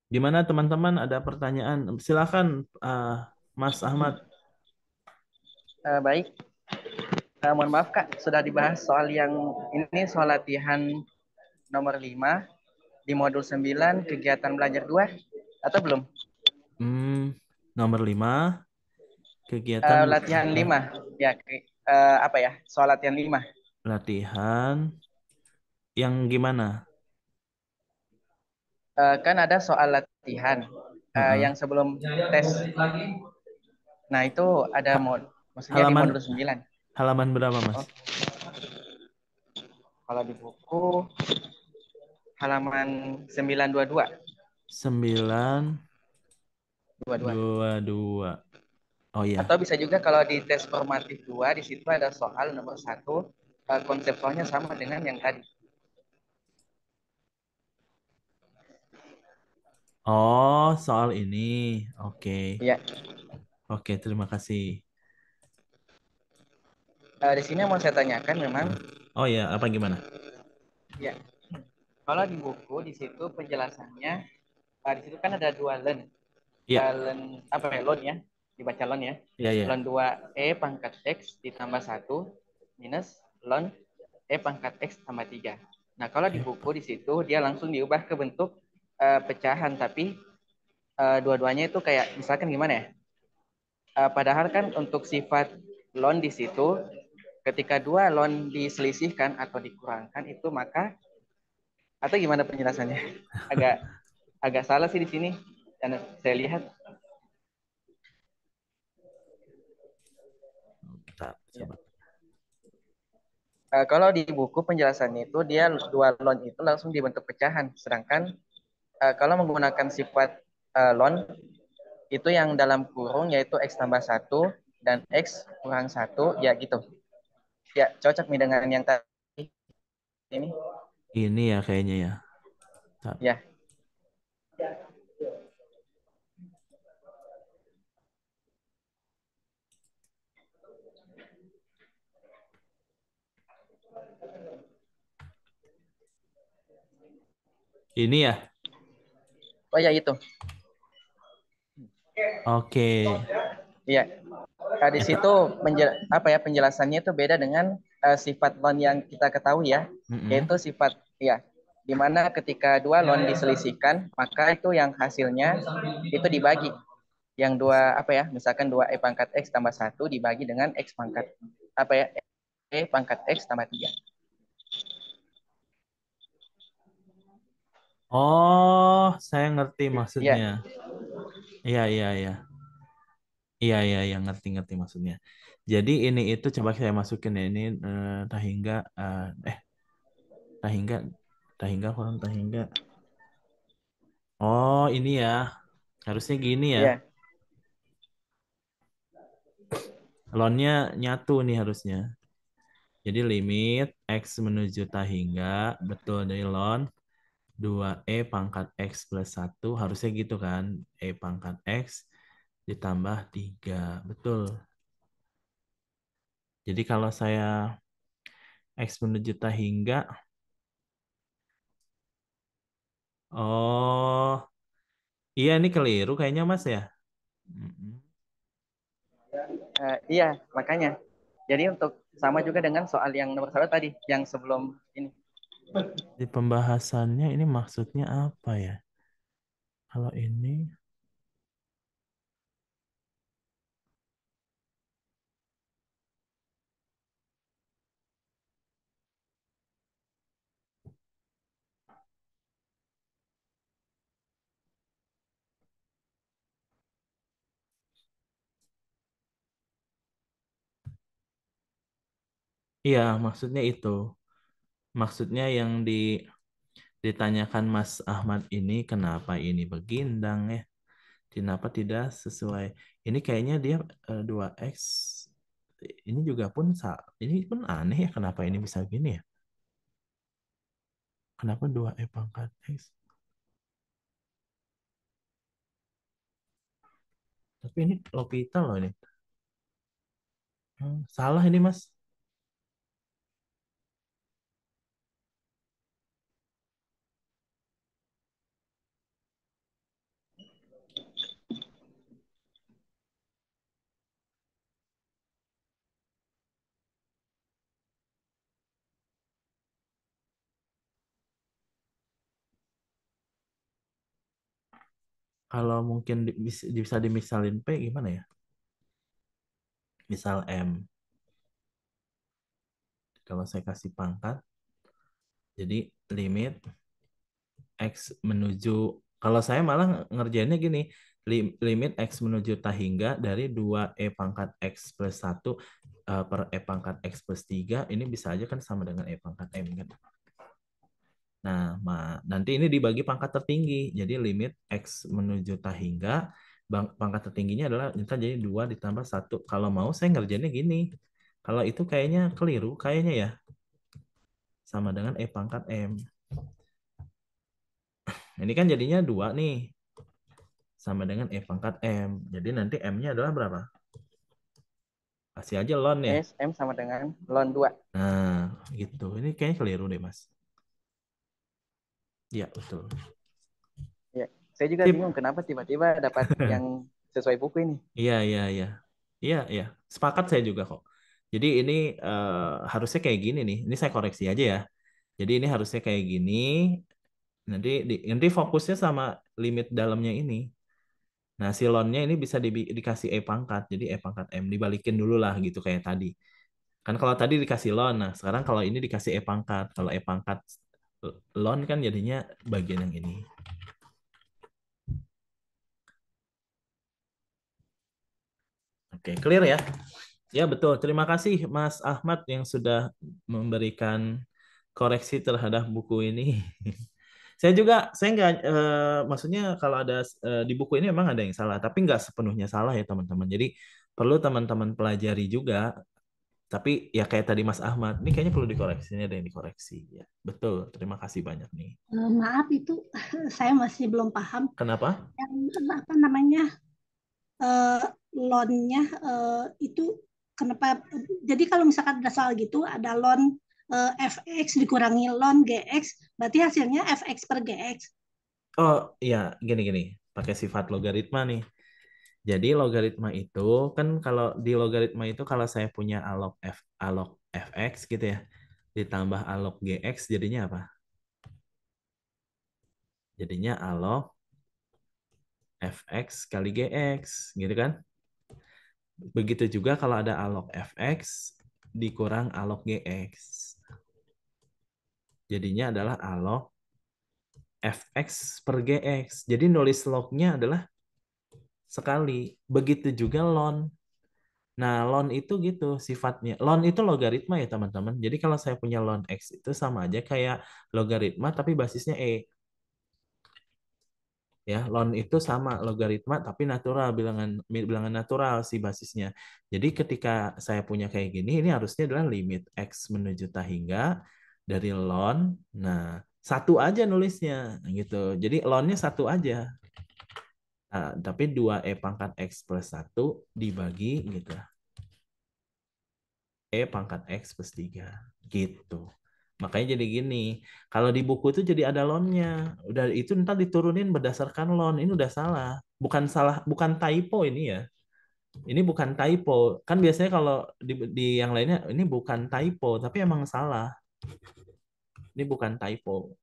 Gimana teman-teman? Ada pertanyaan? Silakan Mas Ahmad. Baik, mohon maaf Kak, sudah dibahas soal yang ini soal latihan nomor 5 di modul 9 kegiatan belajar 2 atau belum? Nomor 5 kegiatan Latihan 5 ya, apa ya? Soal latihan 5. latihan yang gimana? Kan ada soal latihan Heeh. yang sebelum tes. Nah, itu ada maksudnya di Halaman modul 9. halaman berapa, Mas? Oh, kalau di buku halaman 922. 22. 922. Oh iya. Atau bisa juga kalau di tes formatif 2 di situ ada soal nomor 1, konsep soalnya sama dengan yang tadi. Oh, soal ini. Oke. Ya, Oke, terima kasih. di sini mau saya tanyakan memang, Oh ya, apa gimana? ya, kalau di buku di situ penjelasannya, di situ kan ada dua learn, Iya, apa ya, loan ya, dibaca loan ya, iya, iya. loan 2 E pangkat X ditambah 1 minus loan E pangkat X tambah 3. Nah, kalau di Oke. buku di situ dia langsung diubah ke bentuk pecahan, tapi dua-duanya itu kayak misalkan gimana ya? Padahal kan untuk sifat loan di situ, ketika dua loan diselisihkan atau dikurangkan itu maka, atau gimana penjelasannya? Agak agak salah sih di sini dan saya lihat. Bentar, Ya. coba. Kalau di buku penjelasannya itu dia dua loan itu langsung dibentuk pecahan, sedangkan kalau menggunakan sifat loan itu yang dalam kurung yaitu X tambah 1 dan X kurang 1 ya gitu. Ya, cocok nih dengan yang tadi ini. Ini ya kayaknya ya. Bentar. Ya, Ini ya. oh ya itu. Oke. Iya. Di Itu. situ apa ya, penjelasannya itu beda dengan sifat loan yang kita ketahui ya, Mm-mm. yaitu sifat ya, di mana ketika dua loan diselisihkan maka itu yang hasilnya itu dibagi. Yang dua apa ya? Misalkan 2 E pangkat X tambah satu dibagi dengan X pangkat apa ya? E pangkat X tambah 3. Oh, saya ngerti Iya, maksudnya. Iya, iya, iya. Iya, iya, iya, ngerti-ngerti maksudnya. Jadi ini itu coba saya masukin ya ini Tahingga Tahingga Tahingga kurang Tahingga. Oh, ini ya. Harusnya gini ya. iya. Loannya nyatu nih harusnya. Jadi limit X menuju Tahingga, betul dari loan 2E pangkat X plus satu harusnya gitu kan. E pangkat X ditambah 3 betul. Jadi kalau saya X menuju Tahingga, oh iya ini keliru kayaknya Mas ya. Mm-mm. Iya, makanya. Jadi untuk sama juga dengan soal yang nomor satu tadi, yang sebelum ini. Di pembahasannya ini maksudnya apa ya? Kalau ini, iya maksudnya itu. Maksudnya yang ditanyakan Mas Ahmad ini kenapa ini begindang ya? Kenapa tidak sesuai? Ini kayaknya dia 2x. Ini juga pun ini pun aneh ya kenapa ini bisa gini ya? Kenapa 2e pangkat x? Tapi ini L'Hopital loh ini. Salah ini Mas. Kalau mungkin bisa dimisalin P gimana ya? Misal M. Kalau saya kasih pangkat, jadi limit X menuju, kalau saya malah ngerjainnya gini, limit X menuju Tahingga dari 2E pangkat X plus satu per E pangkat X plus 3, ini bisa aja kan sama dengan E pangkat M kan. Nah, nanti ini dibagi pangkat tertinggi. Jadi limit X menuju Tahingga, pangkat tertingginya adalah kita jadi 2 ditambah satu. Kalau mau saya ngerjainnya gini. Kalau itu kayaknya keliru, kayaknya ya. Sama dengan E pangkat M. Ini kan jadinya 2 nih. Sama dengan E pangkat M. Jadi nanti M-nya adalah berapa? Kasih aja lon ya. S, M sama dengan ln 2. Nah, gitu. Ini kayaknya keliru deh, Mas. Iya, betul. Ya, saya juga Sip. bingung kenapa tiba-tiba dapat yang sesuai buku ini. Iya, iya, iya. Iya, iya. Sepakat saya juga kok. Jadi ini harusnya kayak gini nih. Ini saya koreksi aja ya. Jadi ini harusnya kayak gini. Nanti fokusnya sama limit dalamnya ini. Nah, si lonnya ini bisa dikasih E pangkat. Jadi E pangkat M dibalikin dulu lah gitu kayak tadi. Kan kalau tadi dikasih lon, nah sekarang kalau ini dikasih E pangkat. Kalau E pangkat lon kan jadinya bagian yang ini. Oke, clear ya? Ya, betul. Terima kasih Mas Ahmad yang sudah memberikan koreksi terhadap buku ini. Saya nggak, maksudnya kalau ada di buku ini memang ada yang salah, tapi nggak sepenuhnya salah ya teman-teman. Jadi perlu teman-teman pelajari juga. Tapi ya kayak tadi Mas Ahmad, ini kayaknya perlu dikoreksi, ini ada yang dikoreksi. Ya, betul. Terima kasih banyak nih. Maaf itu saya masih belum paham Kenapa? yang apa namanya eh, loannya itu kenapa. Jadi kalau misalkan ada soal gitu ada loan fx dikurangi loan gx, berarti hasilnya fx per gx. Oh iya, gini-gini. Pakai sifat logaritma nih. Jadi logaritma itu kan kalau di logaritma itu kalau saya punya alog fx gitu ya, ditambah alog gx jadinya apa? Jadinya alog fx kali gx, gitu kan? Begitu juga kalau ada alog fx dikurang alog gx. Jadinya adalah alog fx per gx. Jadi nulis lognya adalah sekali. Begitu juga ln. Nah, ln itu gitu sifatnya. Ln itu logaritma ya, teman-teman. Jadi kalau saya punya ln x itu sama aja kayak logaritma tapi basisnya e. Ya, ln itu sama logaritma tapi natural, bilangan bilangan natural si basisnya. Jadi ketika saya punya kayak gini, ini harusnya adalah limit x menuju tak hingga dari ln. Nah, satu aja nulisnya gitu. Jadi ln-nya satu aja. Nah, tapi 2e pangkat x plus 1 dibagi gitu. Pangkat x plus 3 gitu. Makanya jadi gini, kalau di buku itu jadi ada loan-nya. Udah itu ntar diturunin berdasarkan loan. Ini udah salah. Bukan salah, bukan typo ini ya. Ini bukan typo. Kan biasanya kalau di yang lainnya ini bukan typo, tapi emang salah. Ini bukan typo.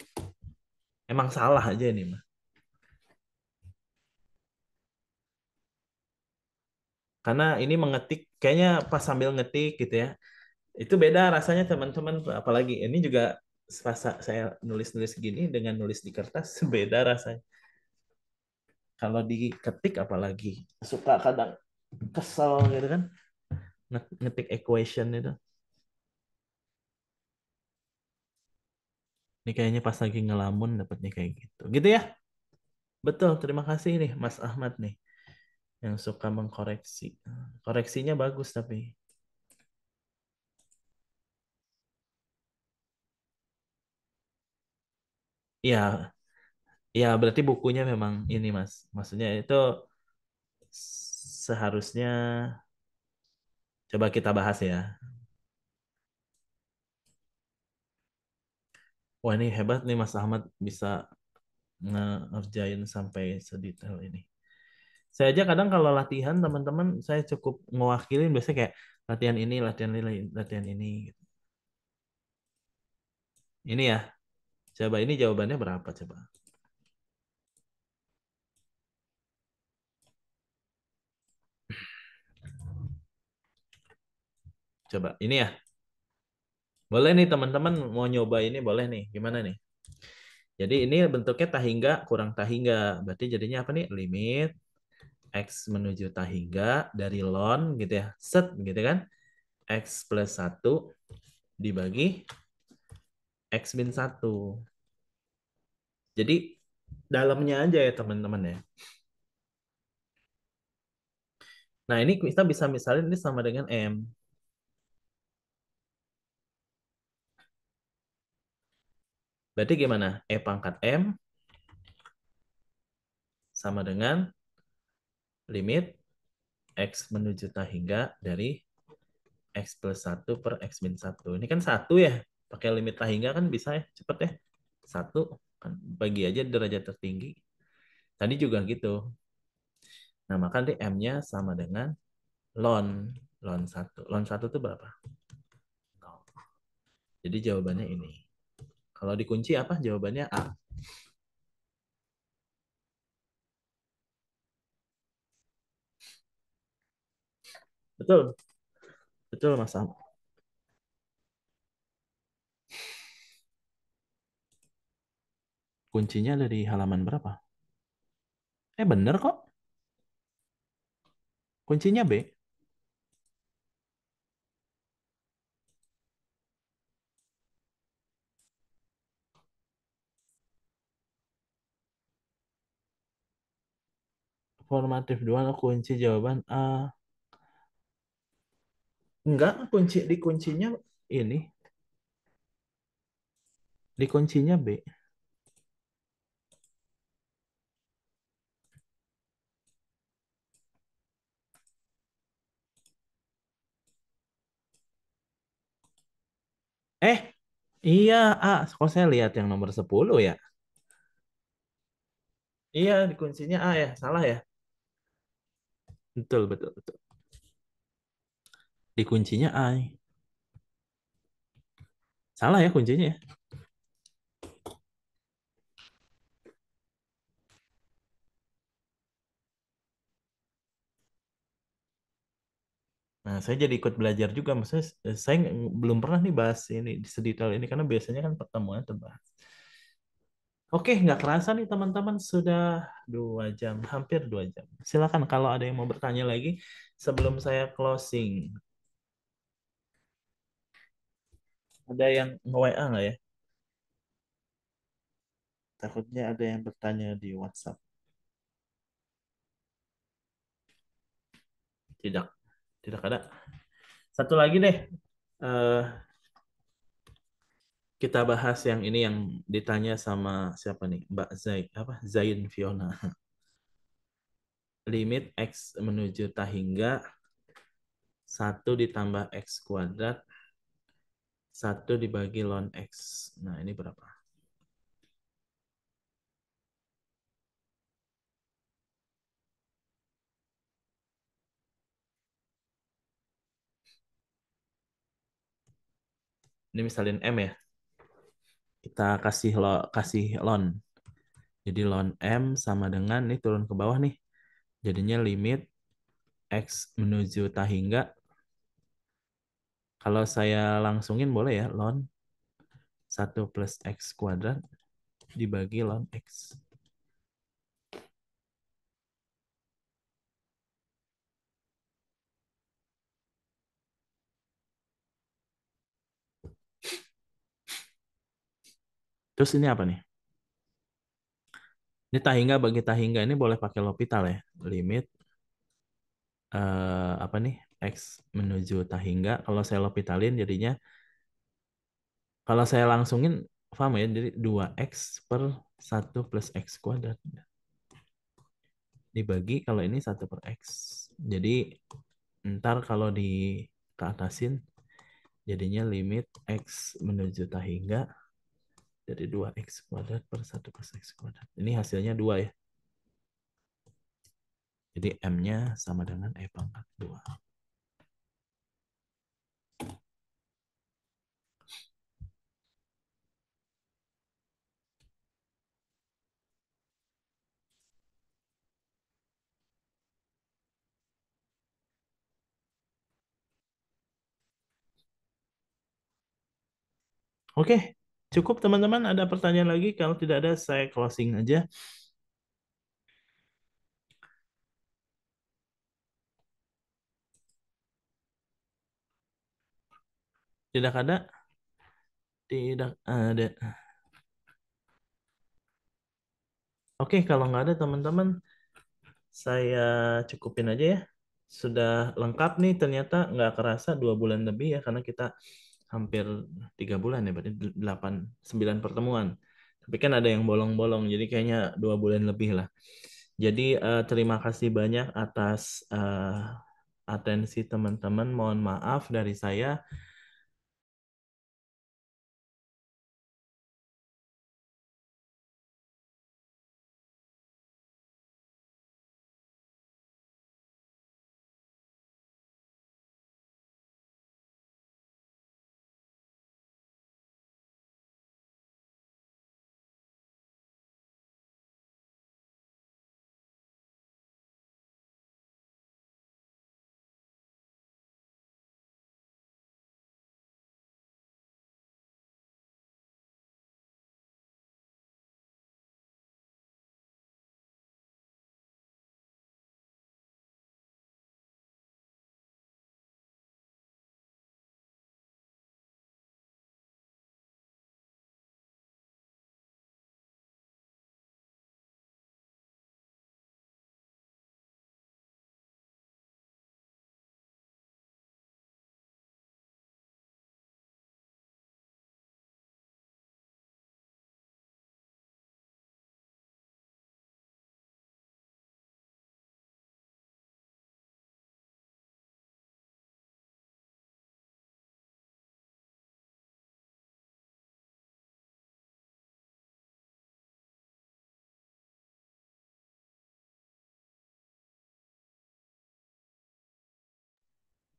Emang salah aja ini mah. Karena ini mengetik kayaknya pas sambil ngetik gitu ya. Itu beda rasanya teman-teman, apalagi ini juga pas saya nulis-nulis gini dengan nulis di kertas beda rasanya. Kalau diketik apalagi suka kadang kesel gitu kan ngetik equation itu. Ini kayaknya pas lagi ngelamun dapatnya kayak gitu. Gitu ya? Betul, terima kasih nih Mas Ahmad nih yang suka mengkoreksi. Koreksinya bagus tapi. Ya, ya berarti bukunya memang ini Mas. Maksudnya itu seharusnya coba kita bahas ya. Wah ini hebat nih Mas Ahmad bisa ngerjain sampai sedetail ini. Saya aja kadang kalau latihan teman-teman saya cukup mewakilin biasanya kayak latihan ini, latihan ini. Gitu. Ini ya, coba ini jawabannya berapa coba? Coba ini ya. Boleh nih teman-teman mau nyoba ini boleh nih. Gimana nih? Jadi ini bentuknya tahingga kurang tahingga. Berarti jadinya apa nih? Limit x menuju tahingga dari ln gitu ya. Set gitu kan. X plus 1 dibagi x min 1. Jadi dalamnya aja ya teman-teman ya. Nah ini kita bisa misalin ini sama dengan M. Berarti gimana? E pangkat M sama dengan limit X menuju tak hingga dari X plus 1 per X min 1. Ini kan 1 ya. Pakai limit tak hingga kan bisa ya. Cepet ya. 1. Kan bagi aja derajat tertinggi. Tadi juga gitu. Nah maka nanti M-nya sama dengan ln. Ln 1. Ln 1 itu berapa? 0. Jadi jawabannya ini. Kalau dikunci apa? Jawabannya A. Betul. Betul Mas Am. Kuncinya ada di halaman berapa? Bener kok. Kuncinya B. Formatif 2 kunci jawaban A. Enggak, di kuncinya ini. Di kuncinya B. Eh, iya A. Kok saya lihat yang nomor 10 ya? Iya, di kuncinya A ya. Salah ya? Betul, betul, betul. Di kuncinya A. Salah ya kuncinya ya? saya jadi ikut belajar juga. Maksudnya saya belum pernah nih bahas ini sedetail ini karena biasanya kan pertemuan terbahas. Oke, nggak kerasa nih teman-teman sudah 2 jam, hampir 2 jam. Silakan kalau ada yang mau bertanya lagi sebelum saya closing. Ada yang nge-WA nggak ya? Takutnya ada yang bertanya di WhatsApp. Tidak, tidak ada. Satu lagi deh, eh, kita bahas yang ini yang ditanya sama siapa nih? Mbak Zai, apa? Zain Fiona. Limit X menuju Tahingga 1 ditambah X kuadrat 1 dibagi ln X. Nah, ini berapa? Ini misalin M ya. Kita kasih ln. Jadi ln M sama dengan ini turun ke bawah nih. Jadinya limit X menuju Tahingga. Kalau saya langsungin boleh ya, ln 1 + X kuadrat dibagi ln X. Terus ini apa nih? Ini Tahingga bagi Tahingga ini boleh pakai L'Hopital ya. Limit apa nih? X menuju Tahingga. Kalau saya L'Hopitalin jadinya, kalau saya langsungin, paham ya? Jadi 2X per 1 + X kuadrat. Dibagi kalau ini 1/X. Jadi ntar kalau di keatasin jadinya limit X menuju Tahingga dari 2X kuadrat per 1 + X kuadrat. Ini hasilnya 2 ya. Jadi M-nya sama dengan E⁻². Oke, cukup teman-teman. Ada pertanyaan lagi? Kalau tidak ada, saya closing aja. Tidak ada? Tidak ada. Oke, kalau nggak ada teman-teman, saya cukupin aja ya. Sudah lengkap nih, ternyata nggak kerasa 2 bulan lebih ya, karena kita hampir 3 bulan ya, berarti 8, 9 pertemuan. Tapi kan ada yang bolong-bolong, jadi kayaknya 2 bulan lebih lah. Jadi terima kasih banyak atas atensi teman-teman. Mohon maaf dari saya.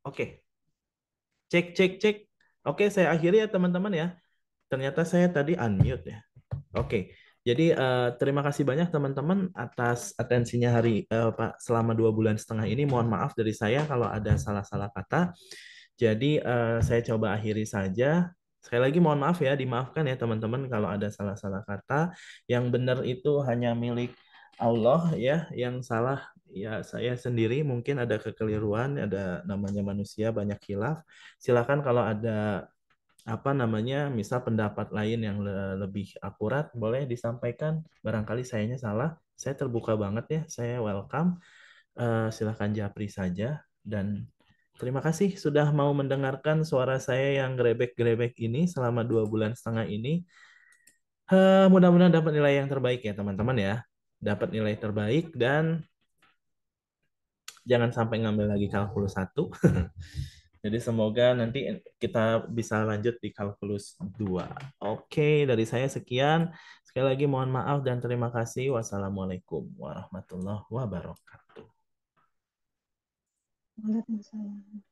Oke, cek, cek, cek. Oke, saya akhiri ya teman-teman ya. Ternyata saya tadi unmute ya. Oke, Jadi terima kasih banyak teman-teman atas atensinya Pak selama 2 bulan setengah ini. Mohon maaf dari saya kalau ada salah-salah kata. Jadi saya coba akhiri saja. Sekali lagi mohon maaf ya, dimaafkan ya teman-teman kalau ada salah-salah kata. Yang benar itu hanya milik Allah ya, yang salah ya saya sendiri mungkin ada kekeliruan, ada namanya manusia banyak khilaf. Silakan kalau ada apa namanya, misal pendapat lain yang lebih akurat boleh disampaikan. Barangkali sayanya salah, saya terbuka banget ya, saya welcome. Silakan japri saja dan terima kasih sudah mau mendengarkan suara saya yang grebek-grebek ini selama 2 bulan setengah ini. Mudah-mudahan dapat nilai yang terbaik ya teman-teman ya, dapat nilai terbaik dan jangan sampai ngambil lagi kalkulus 1. Jadi semoga nanti kita bisa lanjut di kalkulus 2. Oke, dari saya sekian. Sekali lagi mohon maaf dan terima kasih. Wassalamualaikum warahmatullahi wabarakatuh. Waalaikumsalam.